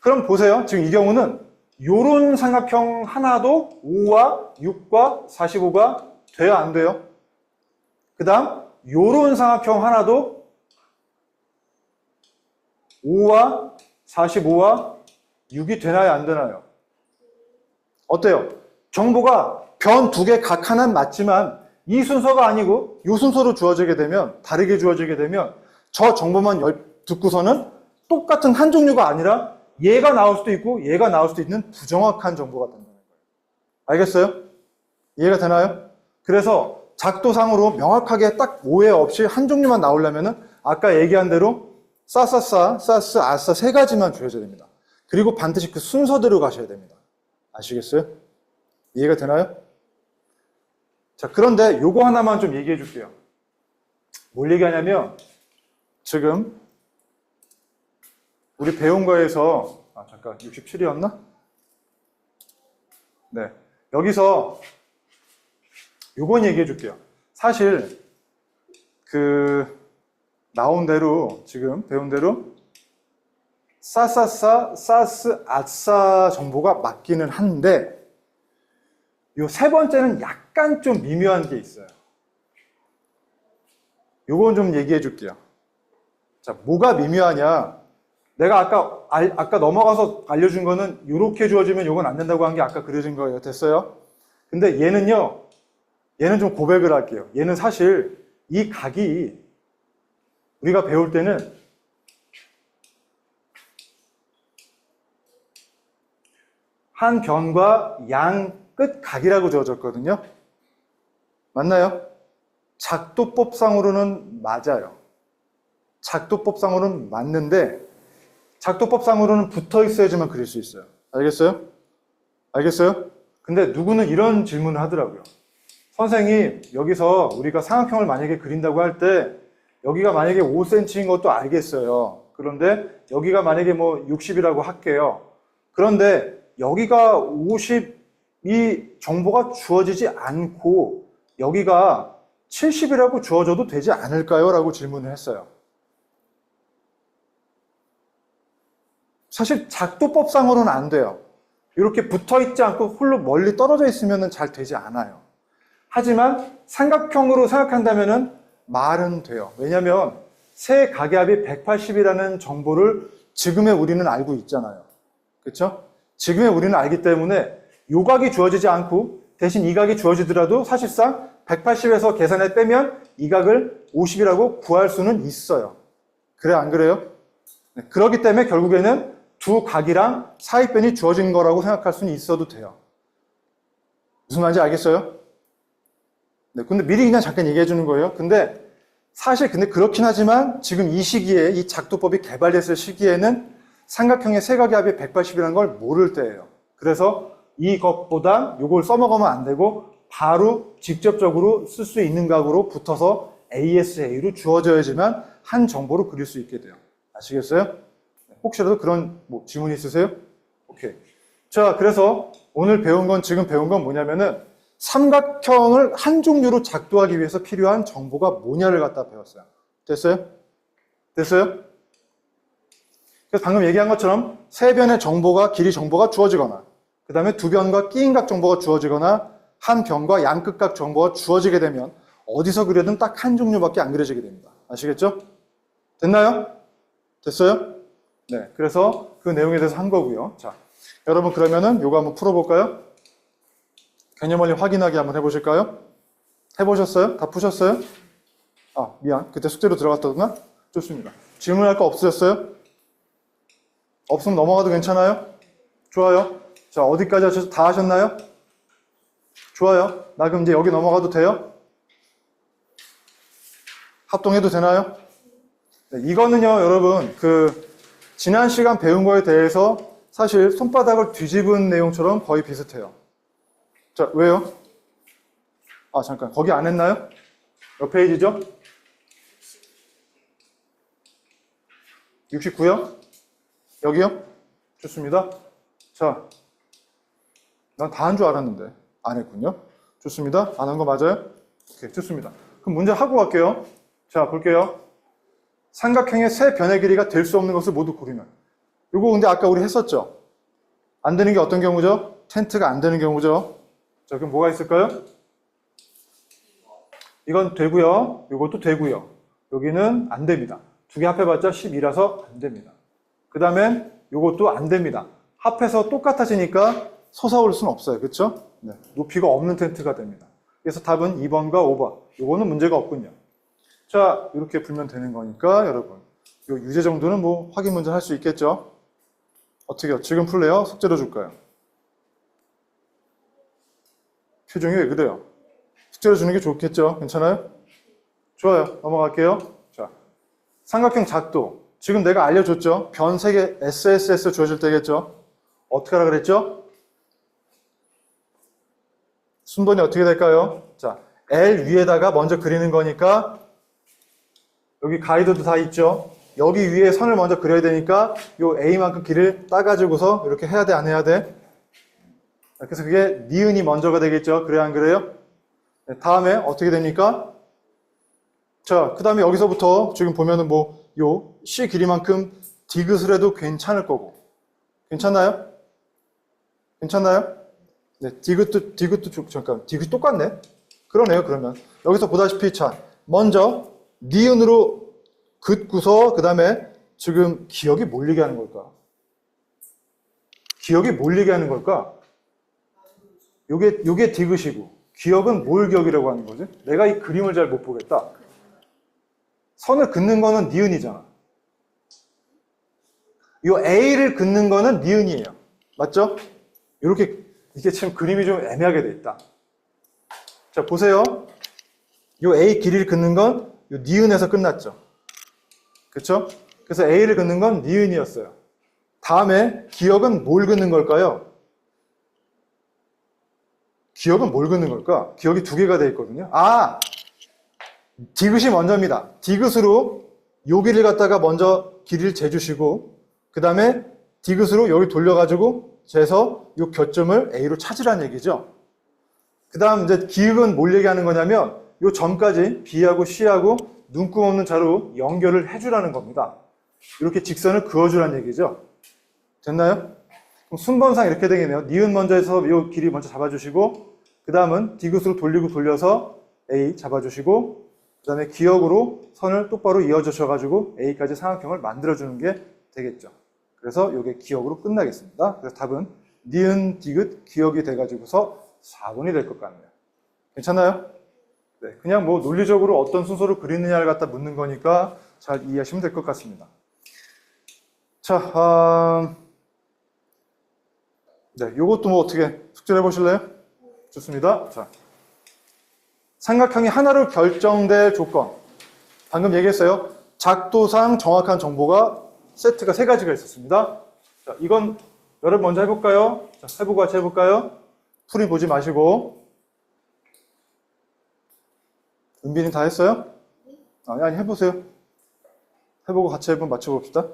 그럼 보세요. 지금 이 경우는 요런 삼각형 하나도 5와 6과 45가 돼요? 안 돼요? 그 다음 요런 삼각형 하나도 5와 45와 6이 되나요? 안 되나요? 어때요? 정보가 변 두 개 각 하나는 맞지만 이 순서가 아니고 이 순서로 주어지게 되면 다르게 주어지게 되면 저 정보만 듣고서는 똑같은 한 종류가 아니라 얘가 나올 수도 있고 얘가 나올 수도 있는 부정확한 정보가 된다는 거예요. 알겠어요? 이해가 되나요? 그래서 작도상으로 명확하게 딱 오해 없이 한 종류만 나오려면은 아까 얘기한 대로 싸싸싸, 사스, 아싸 세 가지만 주어져야 됩니다. 그리고 반드시 그 순서대로 가셔야 됩니다. 아시겠어요? 이해가 되나요? 자, 그런데 요거 하나만 좀 얘기해 줄게요. 뭘 얘기하냐면 지금 우리 배운 거에서 잠깐 67이었나? 네. 여기서 요건 얘기해 줄게요. 사실 나온 대로 지금 배운 대로 싸싸싸, 싸스, 아싸 정보가 맞기는 한데 요 세 번째는 약간 좀 미묘한 게 있어요. 요건 좀 얘기해 줄게요. 자, 뭐가 미묘하냐? 내가 아까 넘어가서 알려준 거는 이렇게 주어지면 요건 안 된다고 한 게 아까 그려진 거예요. 됐어요? 근데 얘는요, 얘는 좀 고백을 할게요. 얘는 사실 이 각이 우리가 배울 때는 한 변과 양 끝 각이라고 주어졌거든요. 맞나요? 작도법상으로는 맞아요. 작도법상으로는 맞는데 작도법상으로는 붙어 있어야지만 그릴 수 있어요. 알겠어요? 알겠어요? 근데 누구는 이런 질문을 하더라고요. 선생님, 여기서 우리가 삼각형을 만약에 그린다고 할 때 여기가 만약에 5cm인 것도 알겠어요. 그런데 여기가 만약에 뭐 60이라고 할게요. 그런데 여기가 50이 정보가 주어지지 않고 여기가 70이라고 주어져도 되지 않을까요? 라고 질문을 했어요. 사실 작도법상으로는 안 돼요. 이렇게 붙어 있지 않고 홀로 멀리 떨어져 있으면 잘 되지 않아요. 하지만 삼각형으로 생각한다면 말은 돼요. 왜냐하면 세 각의 합이 180이라는 정보를 지금의 우리는 알고 있잖아요. 그렇죠? 지금의 우리는 알기 때문에 요 각이 주어지지 않고 대신 이 각이 주어지더라도 사실상 180에서 계산해 빼면 이 각을 50이라고 구할 수는 있어요. 그래 안 그래요? 네, 그렇기 때문에 결국에는 두 각이랑 사익변이 주어진 거라고 생각할 수는 있어도 돼요. 무슨 말인지 알겠어요? 네, 근데 미리 그냥 잠깐 얘기해 주는 거예요. 근데 그렇긴 하지만 지금 이 시기에 이 작도법이 개발됐을 시기에는 삼각형의 세 각의 합이 180이라는 걸 모를 때예요. 그래서 이것보다 이걸 써먹으면 안 되고 바로 직접적으로 쓸 수 있는 각으로 붙어서 ASA로 주어져야지만 한 정보로 그릴 수 있게 돼요. 아시겠어요? 혹시라도 그런 질문 있으세요? 오케이. 자, 그래서 오늘 지금 배운 건 뭐냐면은 삼각형을 한 종류로 작도하기 위해서 필요한 정보가 뭐냐를 갖다 배웠어요. 됐어요? 됐어요? 그래서 방금 얘기한 것처럼 세 변의 정보가, 길이 정보가 주어지거나 그 다음에 두 변과 끼인각 정보가 주어지거나 한 변과 양끝각 정보가 주어지게 되면 어디서 그려든 딱 한 종류밖에 안 그려지게 됩니다. 아시겠죠? 됐나요? 됐어요? 네. 그래서 그 내용에 대해서 한 거고요. 자, 여러분 그러면은 요거 한번 풀어볼까요? 개념 원리 확인하기 한번 해보실까요? 해보셨어요? 다 푸셨어요? 아, 미안. 그때 숙제로 들어갔다구나? 좋습니다. 질문할 거 없으셨어요? 없으면 넘어가도 괜찮아요? 좋아요. 자, 어디까지 하셔서 다 하셨나요? 좋아요. 나 그럼 이제 여기 넘어가도 돼요? 합동해도 되나요? 네, 이거는요, 여러분, 지난 시간 배운 거에 대해서 사실 손바닥을 뒤집은 내용처럼 거의 비슷해요. 자, 왜요? 아, 잠깐. 거기 안 했나요? 몇 페이지죠? 69요? 여기요? 좋습니다. 자, 난 다 한 줄 알았는데 안 했군요. 좋습니다. 안 한 거 맞아요? 오케이, 좋습니다. 그럼 문제 하고 갈게요. 자, 볼게요. 삼각형의 세 변의 길이가 될 수 없는 것을 모두 고르면. 이거 근데 아까 우리 했었죠? 안 되는 게 어떤 경우죠? 텐트가 안 되는 경우죠? 자, 그럼 뭐가 있을까요? 이건 되고요. 이것도 되고요. 여기는 안 됩니다. 두 개 합해봤자 12라서 안 됩니다. 그 다음엔 이것도 안 됩니다. 합해서 똑같아지니까 솟아올 수는 없어요. 그렇죠? 네, 높이가 없는 텐트가 됩니다. 그래서 답은 2번과 5번. 이거는 문제가 없군요. 자, 이렇게 풀면 되는 거니까 여러분 요 유제 정도는 뭐 확인 문제 할 수 있겠죠? 어떻게요? 지금 풀래요? 숙제로 줄까요? 표정이 왜 그래요? 숙제로 주는 게 좋겠죠? 괜찮아요? 좋아요. 넘어갈게요. 자, 삼각형 작도. 지금 내가 알려줬죠? 변 3개 SSS 주어질 때겠죠? 어떻게 하라 그랬죠? 순번이 어떻게 될까요? 자, L 위에다가 먼저 그리는 거니까 여기 가이드도 다 있죠? 여기 위에 선을 먼저 그려야 되니까 요 A만큼 길을 따가지고서 이렇게 해야 돼, 안 해야 돼? 그래서 그게 니은이 먼저가 되겠죠? 그래요, 안 그래요? 네, 다음에 어떻게 됩니까? 자, 그 다음에 여기서부터 지금 보면은 뭐 요 C 길이만큼 디귿을 해도 괜찮을 거고. 괜찮나요? 괜찮나요? 네, 잠깐, 디귿이 똑같네? 그러네요, 그러면. 여기서 보다시피, 자, 먼저, 니은으로 긋고서, 그 다음에 지금 기억이 몰리게 하는 걸까? 기억이 몰리게 하는 걸까? 요게 디귿이고, 기억은 뭘 기억이라고 하는 거지? 내가 이 그림을 잘 못 보겠다. 선을 긋는 거는 니은이잖아. 요 A를 긋는 거는 니은이에요. 맞죠? 이렇게, 이게 지금 그림이 좀 애매하게 돼 있다. 자, 보세요. 요 A 길이를 긋는 건 요 니은에서 끝났죠. 그쵸? 그래서 A를 긋는 건 니은이었어요. 다음에 기억은 뭘 긋는 걸까요? 기억은 뭘 긋는 걸까? 기억이 2개가 돼 있거든요. 아! 디귿이 먼저입니다. 디귿으로 요 길을 갖다가 먼저 길이를 재주시고 그 다음에 디귿으로 여기 돌려가지고 재서 요 교점을 A로 찾으라는 얘기죠. 그 다음 이제 기억은 뭘 얘기하는 거냐면 요 점까지 B하고 C하고 눈금 없는 자로 연결을 해주라는 겁니다. 이렇게 직선을 그어주라는 얘기죠. 됐나요? 그럼 순번상 이렇게 되겠네요. 니은 먼저 해서 요 길이 먼저 잡아주시고 그 다음은 디귿으로 돌리고 돌려서 A 잡아주시고 그 다음에 기억으로 선을 똑바로 이어주셔가지고 A까지 삼각형을 만들어주는 게 되겠죠. 그래서 이게 기억으로 끝나겠습니다. 그래서 답은 니은, 디귿, 기억이 돼가지고서 4번이 될 것 같네요. 괜찮아요? 네, 그냥 뭐 논리적으로 어떤 순서로 그리느냐를 갖다 묻는 거니까 잘 이해하시면 될 것 같습니다. 자, 네, 요것도 뭐 어떻게 숙제를 해보실래요? 좋습니다. 자, 삼각형이 하나로 결정될 조건. 방금 얘기했어요. 작도상 정확한 정보가 세트가 3가지가 있었습니다. 자, 이건 여러분 먼저 해볼까요? 자, 해보고 같이 해볼까요? 풀이 보지 마시고. 은빈이 다 했어요? 아니, 해보세요. 해보고 같이 해보면 맞춰봅시다.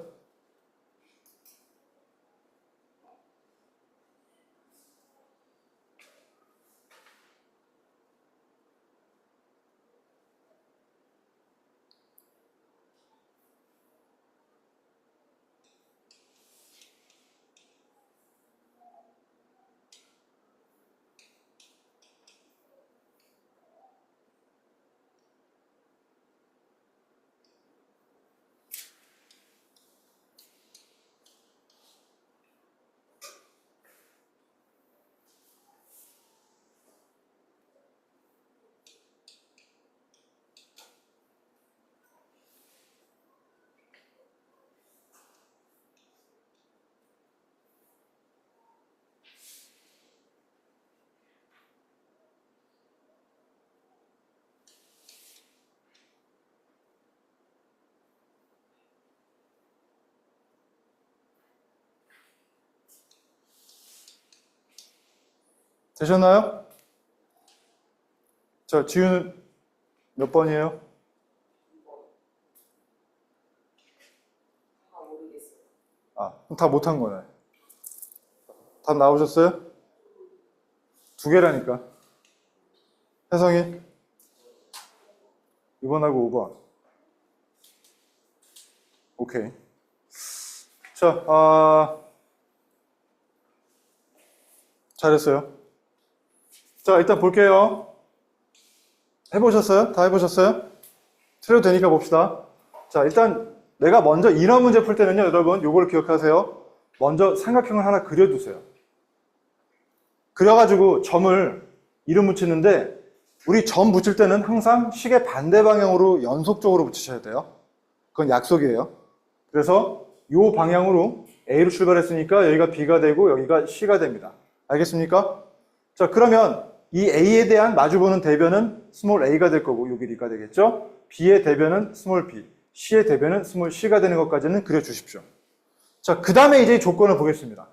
되셨나요? 자, 지우는 몇 번이에요? 모르겠어요. 아, 그럼 다 못한 거네. 답 나오셨어요? 2개라니까. 혜성이 2번하고 5번. 오케이. 자, 잘했어요. 자, 일단 볼게요. 해보셨어요? 다 해보셨어요? 틀려도 되니까 봅시다. 자, 일단 내가 먼저 이런 문제 풀 때는요, 여러분, 요걸 기억하세요. 먼저 삼각형을 하나 그려두세요. 그려가지고 점을 이름 붙이는데, 우리 점 붙일 때는 항상 시계 반대 방향으로 연속적으로 붙이셔야 돼요. 그건 약속이에요. 그래서 요 방향으로 A로 출발했으니까 여기가 B가 되고 여기가 C가 됩니다. 알겠습니까? 자, 그러면 이 A에 대한 마주보는 대변은 스몰 a가 될 거고 요 길이가 되겠죠? B의 대변은 스몰 b. C의 대변은 스몰 c가 되는 것까지는 그려주십시오. 자, 그 다음에 이제 조건을 보겠습니다.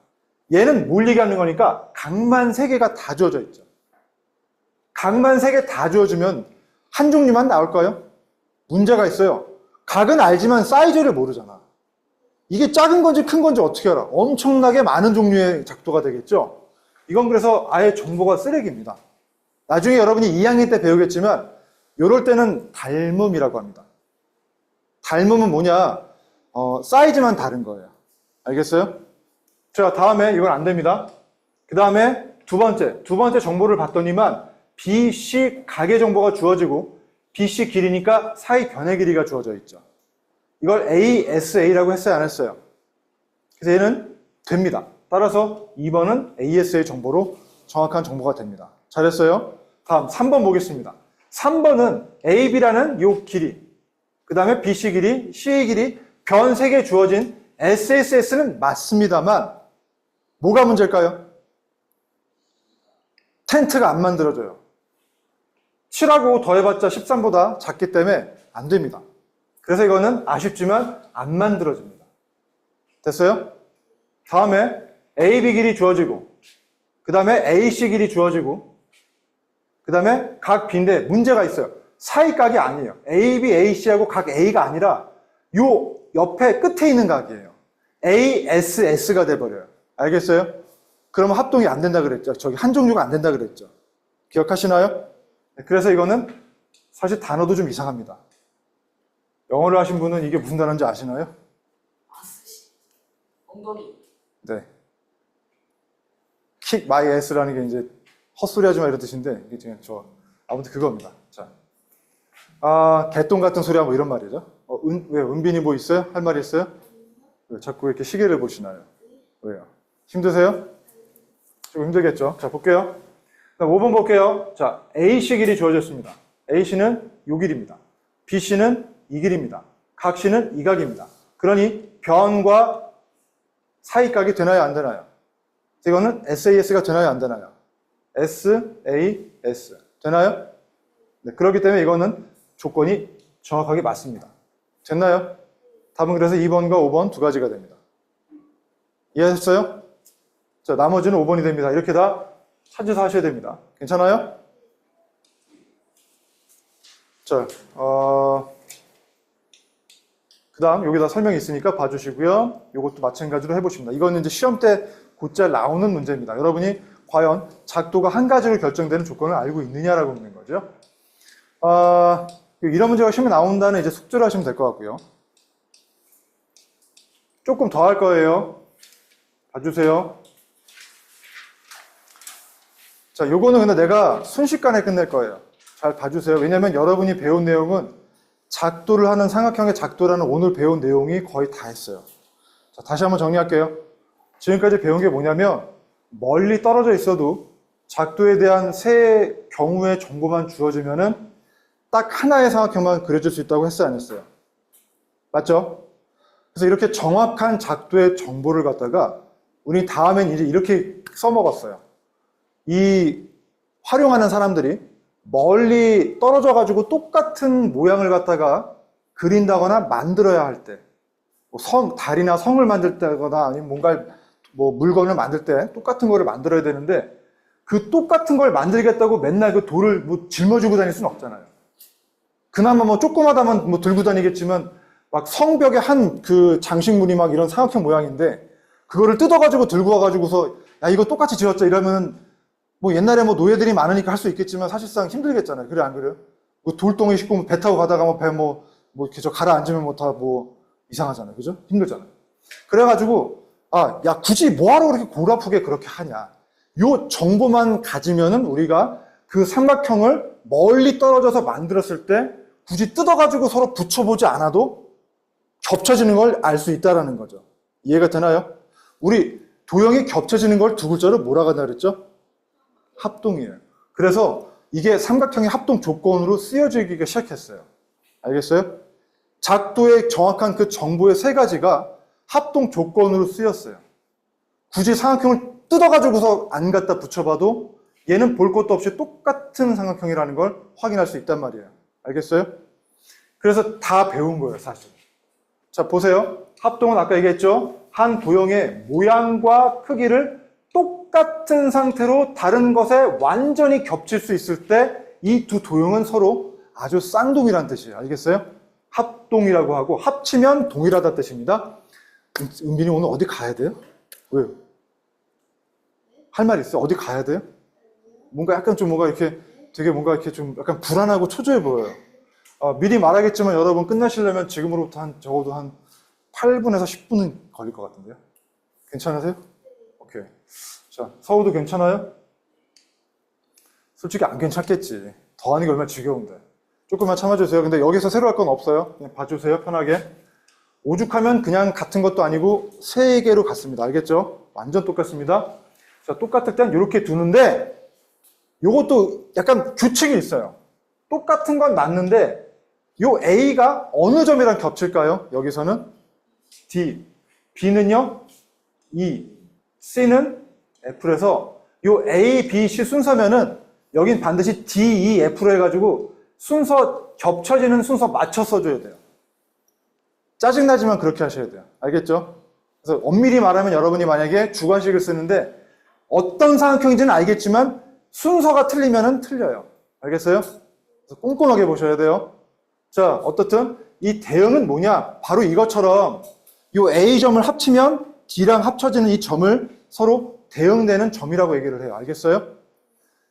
얘는 뭘 얘기하는 거니까 각만 3개가 다 주어져 있죠. 각만 3개 다 주어지면 한 종류만 나올까요? 문제가 있어요. 각은 알지만 사이즈를 모르잖아. 이게 작은 건지 큰 건지 어떻게 알아? 엄청나게 많은 종류의 작도가 되겠죠? 이건 그래서 아예 정보가 쓰레기입니다. 나중에 여러분이 2학년 때 배우겠지만 이럴 때는 닮음이라고 합니다. 닮음은 뭐냐? 사이즈만 다른 거예요. 알겠어요? 자, 다음에 이건 안 됩니다. 그 다음에 두 번째 정보를 봤더니만 B, C 각의 정보가 주어지고 B, C 길이니까 사이 변의 길이가 주어져 있죠. 이걸 A, S, A라고 했어요, 안 했어요? 그래서 얘는 됩니다. 따라서 2번은 AS의 정보로 정확한 정보가 됩니다. 잘했어요? 다음 3번 보겠습니다. 3번은 AB라는 요 길이, 그 다음에 BC 길이, CA 길이, 변 3개 주어진 SSS는 맞습니다만 뭐가 문제일까요? 텐트가 안 만들어져요. 7하고 더해봤자 13보다 작기 때문에 안 됩니다. 그래서 이거는 아쉽지만 안 만들어집니다. 됐어요? 다음에 AB 길이 주어지고 그 다음에 AC 길이 주어지고 그 다음에 각 B인데 문제가 있어요. 사이각이 아니에요. AB, AC하고 각 A가 아니라 요 옆에 끝에 있는 각이에요. ASS가 돼버려요. 알겠어요? 그러면 합동이 안 된다 그랬죠. 저기 한 종류가 안 된다 그랬죠. 기억하시나요? 그래서 이거는 사실 단어도 좀 이상합니다. 영어를 하신 분은 이게 무슨 단어인지 아시나요? 아스시. 엉덩이. 네. kick my ass라는 게 이제 헛소리 하지 마 이런 뜻인데 이게 지금 아무튼 그겁니다. 자, 개똥 같은 소리 하고 이런 말이죠. 왜 은빈이 뭐 있어요? 할 말이 있어요? 왜 자꾸 이렇게 시계를 보시나요? 왜요? 힘드세요? 좀 힘들겠죠? 자, 볼게요. 5번 볼게요. 자, AC 길이 주어졌습니다. AC는 요 길입니다. BC는 이 길입니다. 각 C는 이 각입니다. 그러니 변과 사이각이 되나요? 안 되나요? 이거는 SAS가 되나요? 안 되나요? SAS 되나요? 네, 그렇기 때문에 이거는 조건이 정확하게 맞습니다. 됐나요? 답은 그래서 2번과 5번 두 가지가 됩니다. 이해하셨어요? 자, 나머지는 5번이 됩니다. 이렇게 다 찾아서 하셔야 됩니다. 괜찮아요? 자, 그 다음 여기다 설명이 있으니까 봐주시고요. 이것도 마찬가지로 해보십니다. 이거는 이제 시험 때 곧잘 나오는 문제입니다. 여러분이 과연 작도가 한 가지로 결정되는 조건을 알고 있느냐라고 묻는 거죠. 이런 문제가 시험에 나온다는 이제 숙제를 하시면 될 것 같고요. 조금 더 할 거예요. 봐주세요. 자, 요거는 근데 내가 순식간에 끝낼 거예요. 잘 봐주세요. 왜냐면 여러분이 배운 내용은 작도를 하는 삼각형의 작도라는 오늘 배운 내용이 거의 다 했어요. 자, 다시 한번 정리할게요. 지금까지 배운 게 뭐냐면 멀리 떨어져 있어도 작도에 대한 세 경우의 정보만 주어지면은 딱 하나의 삼각형만 그려줄 수 있다고 했어요, 안 했어요? 맞죠? 그래서 이렇게 정확한 작도의 정보를 갖다가 우리 다음엔 이제 이렇게 써먹었어요. 이 활용하는 사람들이 멀리 떨어져 가지고 똑같은 모양을 갖다가 그린다거나 만들어야 할 때, 달이나 성을 만들 때거나 아니면 뭔가 물건을 만들 때 똑같은 거를 만들어야 되는데 그 똑같은 걸 만들겠다고 맨날 그 돌을 짊어지고 다닐 수는 없잖아요. 그나마 조그마다만 들고 다니겠지만 막 성벽에 한 그 장식물이 막 이런 삼각형 모양인데 그거를 뜯어가지고 들고 와가지고서 야 이거 똑같이 지었자 이러면은 옛날에 노예들이 많으니까 할 수 있겠지만 사실상 힘들겠잖아요. 그래 안 그래요? 돌덩이 싣고 배 타고 가다가 배 이렇게 가라앉으면 다 이상하잖아요. 그죠? 힘들잖아요. 그래가지고 야 굳이 뭐하러 그렇게 골 아프게 그렇게 하냐. 요 정보만 가지면은 우리가 그 삼각형을 멀리 떨어져서 만들었을 때 굳이 뜯어가지고 서로 붙여보지 않아도 겹쳐지는 걸 알 수 있다는 거죠. 이해가 되나요? 우리 도형이 겹쳐지는 걸 두 글자로 뭐라고 한다 그랬죠? 합동이에요. 그래서 이게 삼각형의 합동 조건으로 쓰여지기 시작했어요. 알겠어요? 작도의 정확한 그 정보의 세 가지가 합동 조건으로 쓰였어요. 굳이 삼각형을 뜯어가지고서 안 갖다 붙여봐도 얘는 볼 것도 없이 똑같은 삼각형이라는 걸 확인할 수 있단 말이에요. 알겠어요? 그래서 다 배운 거예요, 사실. 자, 보세요. 합동은 아까 얘기했죠? 한 도형의 모양과 크기를 똑같은 상태로 다른 것에 완전히 겹칠 수 있을 때 이 두 도형은 서로 아주 쌍동이라는 뜻이에요. 알겠어요? 합동이라고 하고 합치면 동일하다 뜻입니다. 은빈이 오늘 어디 가야 돼요? 왜요? 할 말 있어요? 어디 가야 돼요? 뭔가 약간 좀 뭔가 이렇게 되게 뭔가 이렇게 좀 약간 불안하고 초조해 보여요. 미리 말하겠지만 여러분 끝나시려면 지금으로부터 한 적어도 한 8분에서 10분은 걸릴 것 같은데요. 괜찮으세요? 오케이. 자, 서우도 괜찮아요? 솔직히 안 괜찮겠지. 더 하는 게 얼마나 지겨운데. 조금만 참아주세요. 근데 여기서 새로 할 건 없어요. 그냥 봐주세요. 편하게. 오죽하면 그냥 같은 것도 아니고 세 개로 같습니다. 알겠죠? 완전 똑같습니다. 자, 똑같을 땐 이렇게 두는데 요것도 약간 규칙이 있어요. 똑같은 건 맞는데 요 A가 어느 점이랑 겹칠까요? 여기서는 D, B는요 E, C는 F에서 요 A, B, C 순서면은 여긴 반드시 D, E, F로 해가지고 순서 겹쳐지는 순서 맞춰 써줘야 돼요. 짜증나지만 그렇게 하셔야 돼요. 알겠죠? 그래서 엄밀히 말하면 여러분이 만약에 주관식을 쓰는데 어떤 사각형인지는 알겠지만 순서가 틀리면은 틀려요. 알겠어요? 그래서 꼼꼼하게 보셔야 돼요. 자, 어떻든 이 대응은 뭐냐? 바로 이것처럼 이 A점을 합치면 D랑 합쳐지는 이 점을 서로 대응되는 점이라고 얘기를 해요. 알겠어요?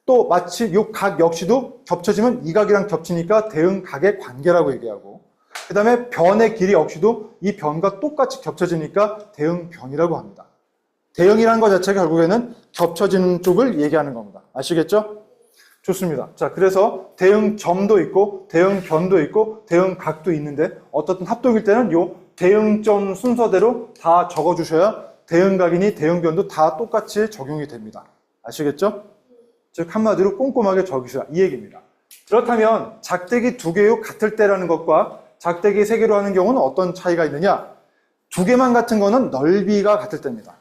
또 마치 이 각 역시도 겹쳐지면 이 각이랑 겹치니까 대응각의 관계라고 얘기하고 그 다음에 변의 길이 역시도 이 변과 똑같이 겹쳐지니까 대응변이라고 합니다. 대응이라는 것 자체가 결국에는 겹쳐지는 쪽을 얘기하는 겁니다. 아시겠죠? 좋습니다. 자, 그래서 대응점도 있고 대응변도 있고 대응각도 있는데 어떻든 합동일 때는 이 대응점 순서대로 다 적어주셔야 대응각이니 대응변도 다 똑같이 적용이 됩니다. 아시겠죠? 즉 한마디로 꼼꼼하게 적으시라 이 얘기입니다. 그렇다면 작대기 두 개요 같을 때라는 것과 작대기 세 개로 하는 경우는 어떤 차이가 있느냐? 두 개만 같은 거는 넓이가 같을 때입니다.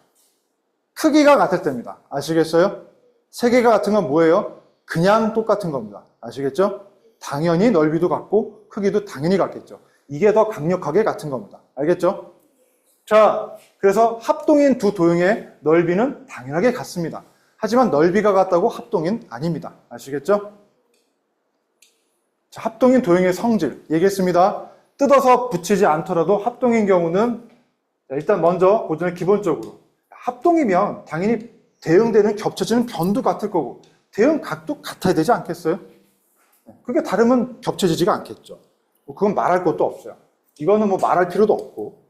크기가 같을 때입니다. 아시겠어요? 세 개가 같은 건 뭐예요? 그냥 똑같은 겁니다. 아시겠죠? 당연히 넓이도 같고 크기도 당연히 같겠죠. 이게 더 강력하게 같은 겁니다. 알겠죠? 자, 그래서 합동인 두 도형의 넓이는 당연하게 같습니다. 하지만 넓이가 같다고 합동인 아닙니다. 아시겠죠? 자, 합동인 도형의 성질 얘기했습니다. 뜯어서 붙이지 않더라도 합동인 경우는 일단 먼저 그 전에 기본적으로 합동이면 당연히 대응되는 겹쳐지는 변도 같을 거고 대응각도 같아야 되지 않겠어요? 그게 다르면 겹쳐지지가 않겠죠. 그건 말할 것도 없어요. 이거는 뭐 말할 필요도 없고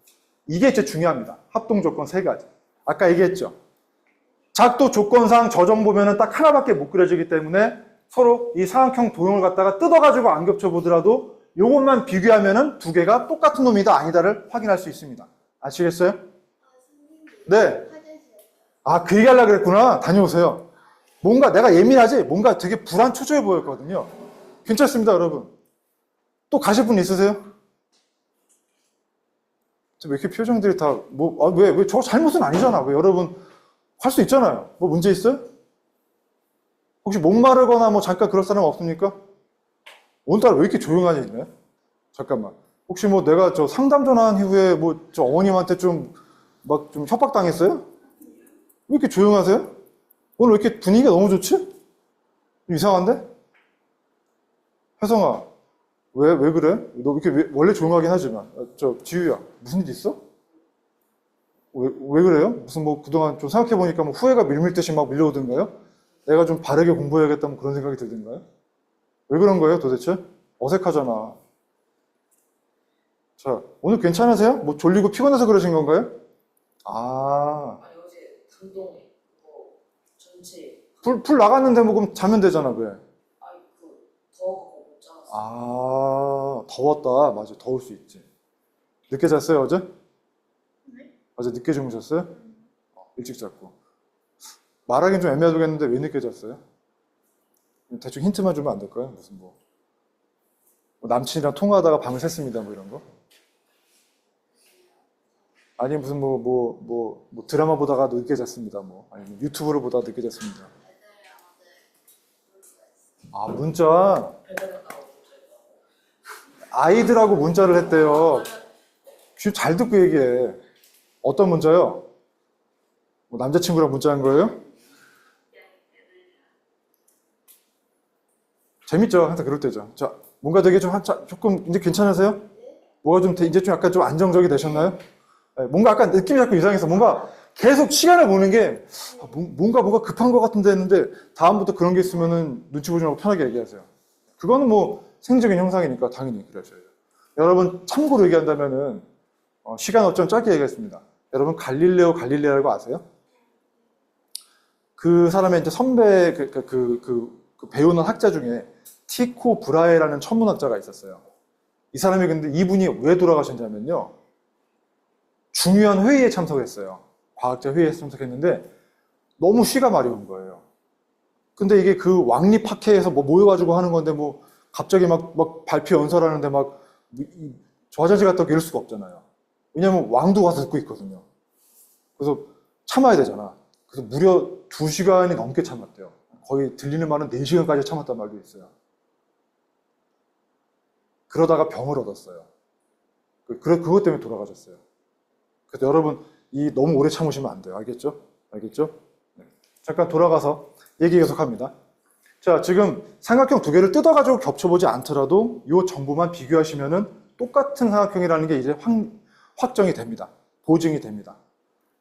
이게 제일 중요합니다. 합동 조건 세 가지. 아까 얘기했죠. 작도 조건상 저 점 보면은 딱 하나밖에 못 그려지기 때문에 서로 이 사각형 도형을 갖다가 뜯어가지고 안 겹쳐보더라도 요것만 비교하면은 두 개가 똑같은 놈이다 아니다를 확인할 수 있습니다. 아시겠어요? 네. 아, 그 얘기하려고 그랬구나. 다녀오세요. 뭔가 내가 예민하지? 뭔가 되게 불안 초조해 보였거든요. 괜찮습니다, 여러분. 또 가실 분 있으세요? 왜 이렇게 표정들이 다, 왜, 저 잘못은 아니잖아. 왜 여러분, 할 수 있잖아요. 뭐 문제 있어요? 혹시 목마르거나 뭐 잠깐 그럴 사람 없습니까? 오늘따라 왜 이렇게 조용하지? 잠깐만. 혹시 뭐 내가 저 상담 전화한 이후에 뭐 저 어머님한테 좀 협박당했어요? 왜 이렇게 조용하세요? 오늘 왜 이렇게 분위기가 너무 좋지? 이상한데? 혜성아, 왜 그래? 너 이렇게 원래 조용하긴 하지만. 지유야, 무슨 일 있어? 왜 그래요? 무슨 뭐 그동안 좀 생각해보니까 뭐 후회가 밀밀듯이 막 밀려오던가요? 내가 좀 바르게 공부해야겠다 뭐 그런 생각이 들던가요? 왜 그런 거예요 도대체? 어색하잖아. 자, 오늘 괜찮으세요? 뭐 졸리고 피곤해서 그러신 건가요? 어제 감동에 뭐 전체 불 나갔는데 뭐 그럼 자면 되잖아. 왜? 더워서 못 자서. 더웠다. 맞아, 더울 수 있지. 늦게 잤어요 어제? 네? 어제 늦게 주무셨어요? 일찍 잤고. 말하긴 좀 애매하겠는데 왜 늦게 잤어요? 대충 힌트만 주면 안 될까요? 무슨 뭐 남친이랑 통화하다가 밤을 샜습니다 뭐 이런 거? 아니 무슨 뭐 드라마 보다가 늦게 잤습니다 뭐 아니면 유튜브를 보다가 늦게 잤습니다. 아, 문자 배달을 나오고 아이들하고 문자를 했대요. 지금 잘 듣고 얘기해. 어떤 문자요? 뭐 남자친구랑 문자한 거예요? 재밌죠? 항상 그럴 때죠. 자, 뭔가 되게 조금 이제 괜찮으세요? 뭐가 좀 이제 좀 약간 좀 안정적이 되셨나요? 네, 뭔가 아까 느낌이 자꾸 이상해서 뭔가 계속 시간을 보는 게 뭔가 급한 것 같은데 했는데 다음부터 그런 게 있으면은 눈치 보지 말고 편하게 얘기하세요. 그거는 뭐 생리적인 현상이니까 당연히 그러셔야죠. 여러분 참고로 얘기한다면은 시간 어쩜 짧게 얘기했습니다. 여러분 갈릴레오라고 아세요? 그 사람의 이제 선배 그 배우는 학자 중에 티코 브라헤라는 천문학자가 있었어요. 이 사람이 근데 이분이 왜 돌아가셨냐면요. 중요한 회의에 참석했어요. 과학자 회의에 참석했는데 너무 쉬가 마려운 거예요. 근데 이게 그 왕립학회에서 뭐 모여가지고 하는 건데 뭐 갑자기 막 발표 연설하는데 막 저 화장실 갔다 오고 이럴 수가 없잖아요. 왜냐면 왕도 와서 듣고 있거든요. 그래서 참아야 되잖아. 그래서 무려 2시간이 넘게 참았대요. 거의 들리는 말은 4시간까지 참았단 말도 있어요. 그러다가 병을 얻었어요. 그것 때문에 돌아가셨어요. 그래서 여러분, 너무 오래 참으시면 안 돼요. 알겠죠? 알겠죠? 네. 잠깐 돌아가서 얘기 계속합니다. 자, 지금 삼각형 2개를 뜯어가지고 겹쳐보지 않더라도 이 정보만 비교하시면은 똑같은 삼각형이라는 게 이제 확정이 됩니다. 보증이 됩니다.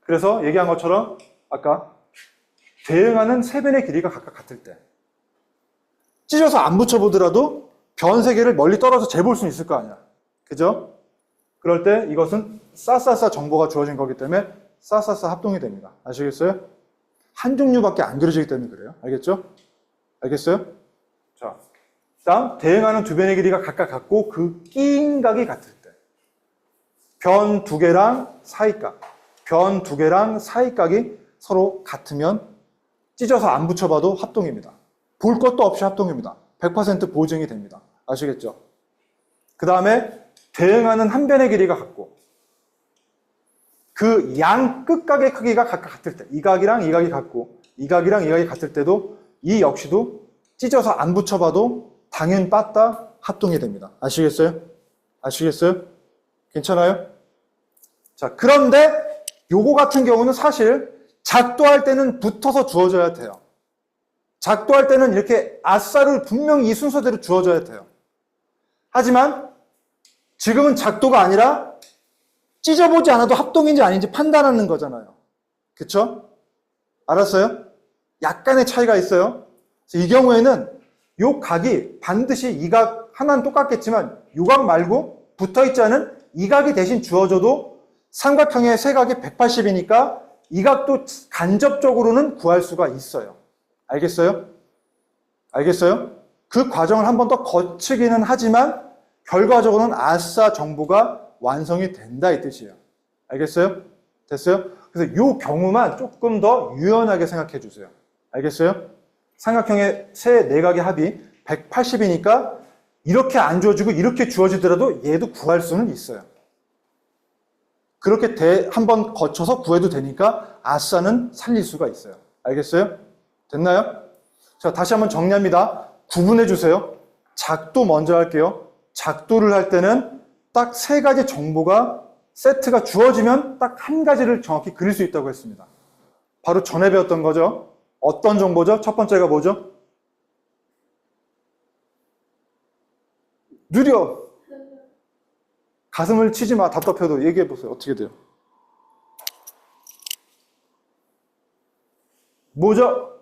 그래서 얘기한 것처럼 아까 대응하는 세 변의 길이가 각각 같을 때 찢어서 안 붙여보더라도 변 3개를 멀리 떨어져 재볼 수는 있을 거 아니야. 그죠? 그럴 때 이것은 싸싸싸 정보가 주어진 거기 때문에 싸싸싸 합동이 됩니다. 아시겠어요? 한 종류밖에 안 그려지기 때문에 그래요. 알겠죠? 알겠어요? 자, 다음 대응하는 2변의 길이가 각각 같고 그 끼인각이 같을 때 변 2개랑 사이각 변 2개랑 사이각이 서로 같으면 찢어서 안 붙여봐도 합동입니다. 볼 것도 없이 합동입니다. 100% 보증이 됩니다. 아시겠죠? 그 다음에 대응하는 한 변의 길이가 같고 그 양 끝각의 크기가 각각 같을 때 이 각이랑 이 각이 같고 이 각이랑 이 각이 같을 때도 이 역시도 찢어서 안 붙여봐도 당연 빠따 합동이 됩니다. 아시겠어요? 아시겠어요? 괜찮아요? 자, 그런데 요거 같은 경우는 사실 작도할 때는 붙어서 주어져야 돼요. 작도할 때는 이렇게 아싸를 분명히 이 순서대로 주어져야 돼요. 하지만 지금은 작도가 아니라 찢어보지 않아도 합동인지 아닌지 판단하는 거잖아요. 그쵸? 알았어요? 약간의 차이가 있어요. 이 경우에는 요 각이 반드시 이 각 하나는 똑같겠지만 요 각 말고 붙어있지 않은 이 각이 대신 주어져도 삼각형의 세 각이 180이니까 이 각도 간접적으로는 구할 수가 있어요. 알겠어요? 알겠어요? 그 과정을 한 번 더 거치기는 하지만 결과적으로는 아싸 정보가 완성이 된다 이 뜻이에요. 알겠어요? 됐어요? 그래서 이 경우만 조금 더 유연하게 생각해 주세요. 알겠어요? 삼각형의 세 내각의 합이 180이니까 이렇게 안 주어지고 이렇게 주어지더라도 얘도 구할 수는 있어요. 그렇게 한 번 거쳐서 구해도 되니까 아싸는 살릴 수가 있어요. 알겠어요? 됐나요? 자, 다시 한번 정리합니다. 구분해 주세요. 작도 먼저 할게요. 작도를 할 때는 딱 3가지 정보가 세트가 주어지면 딱 한 가지를 정확히 그릴 수 있다고 했습니다. 바로 전에 배웠던 거죠. 어떤 정보죠? 첫 번째가 뭐죠? 느려. 가슴을 치지 마. 답답해도 얘기해 보세요. 어떻게 돼요? 뭐죠?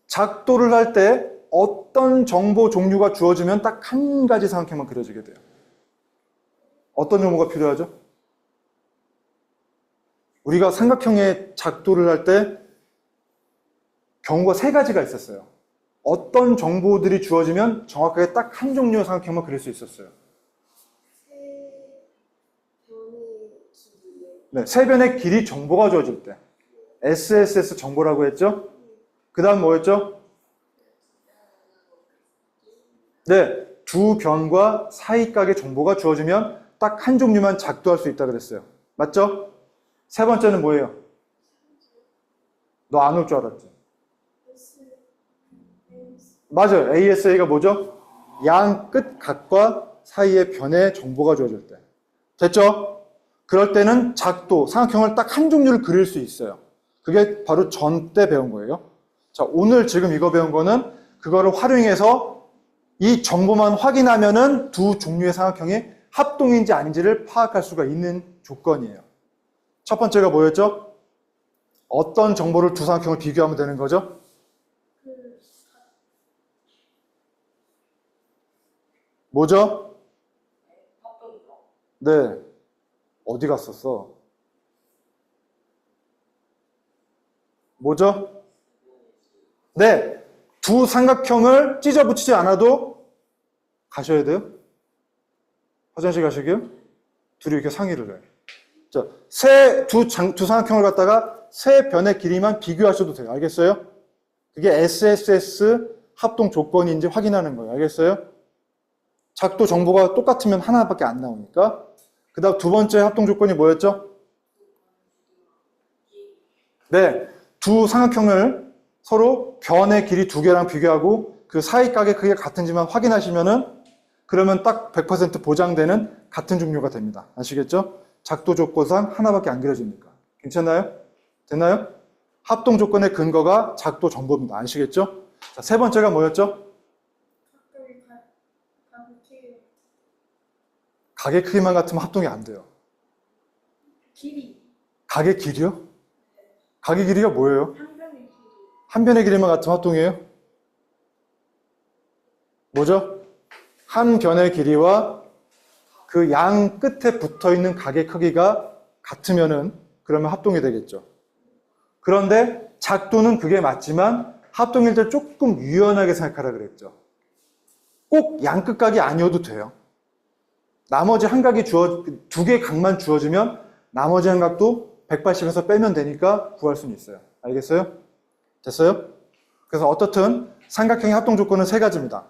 작도를 할 때 어떤 정보 종류가 주어지면 딱 한 가지 삼각형만 그려지게 돼요. 어떤 정보가 필요하죠? 우리가 삼각형의 작도를 할 때 경우가 3가지가 있었어요. 어떤 정보들이 주어지면 정확하게 딱 한 종류의 삼각형만 그릴 수 있었어요. 네, 3변의 길이 정보가 주어질 때 SSS 정보라고 했죠? 그 다음 뭐였죠? 네, 2변과 사이각의 정보가 주어지면 딱 한 종류만 작도할 수 있다 그랬어요. 맞죠? 3번째는 뭐예요? 너 안 올 줄 알았지? 맞아요. ASA가 뭐죠? 양 끝 각과 사이의 변의 정보가 주어질 때. 됐죠? 그럴 때는 작도, 삼각형을 딱 한 종류를 그릴 수 있어요. 그게 바로 전 때 배운 거예요. 자, 오늘 지금 이거 배운 거는 그거를 활용해서 이 정보만 확인하면은 두 종류의 삼각형이 합동인지 아닌지를 파악할 수가 있는 조건이에요. 첫 번째가 뭐였죠? 어떤 정보를 두 삼각형을 비교하면 되는 거죠? 뭐죠? 합동이요. 네. 어디 갔었어? 뭐죠? 네. 두 삼각형을 찢어 붙이지 않아도 가셔야 돼요? 화장실 가시게요? 둘이 이렇게 상의를 해. 자, 두 삼각형을 갖다가 세 변의 길이만 비교하셔도 돼요. 알겠어요? 그게 SSS 합동 조건인지 확인하는 거예요. 알겠어요? 작도 정보가 똑같으면 하나밖에 안 나오니까. 그 다음 두 번째 합동 조건이 뭐였죠? 네. 두 삼각형을 서로 변의 길이 두 개랑 비교하고 그 사이 각의 크기가 같은지만 확인하시면은 그러면 딱 100% 보장되는 같은 종류가 됩니다. 아시겠죠? 작도 조건상 하나밖에 안 그려지니까. 괜찮나요? 됐나요? 합동 조건의 근거가 작도 정보입니다. 아시겠죠? 자, 세 번째가 뭐였죠? 각의 크기만 같으면 합동이 안 돼요. 길이. 각의 길이요? 각의 길이가 뭐예요? 한 변의 길이. 한 변의 길이만 같으면 합동이에요? 뭐죠? 한 변의 길이와 그 양 끝에 붙어 있는 각의 크기가 같으면은 그러면 합동이 되겠죠. 그런데 작도는 그게 맞지만 합동일 때 조금 유연하게 생각하라 그랬죠. 꼭 양 끝각이 아니어도 돼요. 나머지 한 각이 두 개의 각만 주어지면 나머지 한 각도 180에서 빼면 되니까 구할 수는 있어요. 알겠어요? 됐어요? 그래서 어떻든 삼각형의 합동 조건은 세 가지입니다.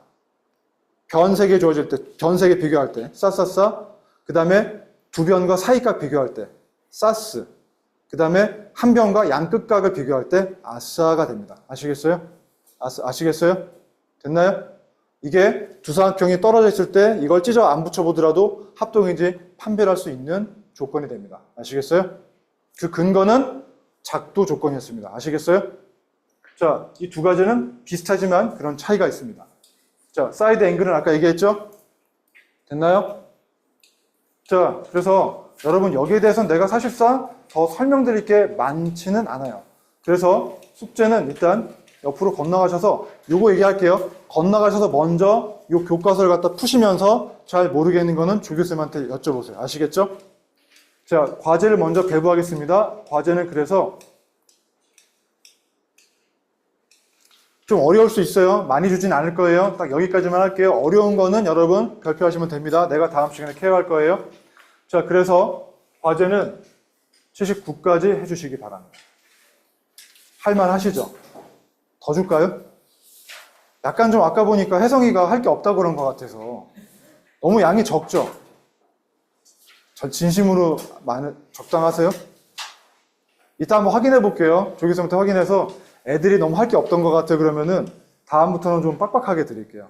변 세 개 주어질 때, 변 세 개 비교할 때, 싸싸싸. 그 다음에 두 변과 사이각 비교할 때, 싸스. 그 다음에 한 변과 양 끝각을 비교할 때, 아싸가 됩니다. 아시겠어요? 아시겠어요? 됐나요? 이게 두 삼각형이 떨어져 있을 때 이걸 찢어 안 붙여보더라도 합동인지 판별할 수 있는 조건이 됩니다. 아시겠어요? 그 근거는 작도 조건이었습니다. 아시겠어요? 자, 이 두 가지는 비슷하지만 그런 차이가 있습니다. 자, 사이드 앵글은 아까 얘기했죠? 됐나요? 자, 그래서 여러분 여기에 대해서는 내가 사실상 더 설명드릴 게 많지는 않아요. 그래서 숙제는 일단 옆으로 건너가셔서 요거 얘기할게요. 건너가셔서 먼저 요 교과서를 갖다 푸시면서 잘 모르겠는 거는 조교쌤한테 여쭤보세요. 아시겠죠? 자, 과제를 먼저 배부하겠습니다. 과제는 그래서 좀 어려울 수 있어요. 많이 주진 않을 거예요. 딱 여기까지만 할게요. 어려운 거는 여러분 발표하시면 됩니다. 내가 다음 시간에 케어할 거예요. 자, 그래서 과제는 79까지 해주시기 바랍니다. 할만 하시죠? 더 줄까요? 약간 좀 아까 보니까 혜성이가 할 게 없다고 그런 것 같아서 너무 양이 적죠? 진심으로 적당하세요? 이따 한번 확인해 볼게요. 조교쌤부터 확인해서 애들이 너무 할 게 없던 것 같아요. 그러면은 다음부터는 좀 빡빡하게 드릴게요.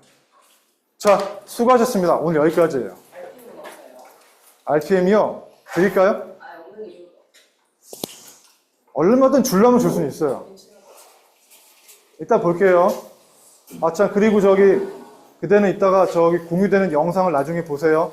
자, 수고하셨습니다. 오늘 여기까지예요. RPM은 없어요. RPM이요? 드릴까요? 아, 없는 게 좋을 것 얼마든 주려면 줄 수는 있어요. 같아요. 이따 볼게요. 아, 참, 그리고 그대는 이따가 공유되는 영상을 나중에 보세요.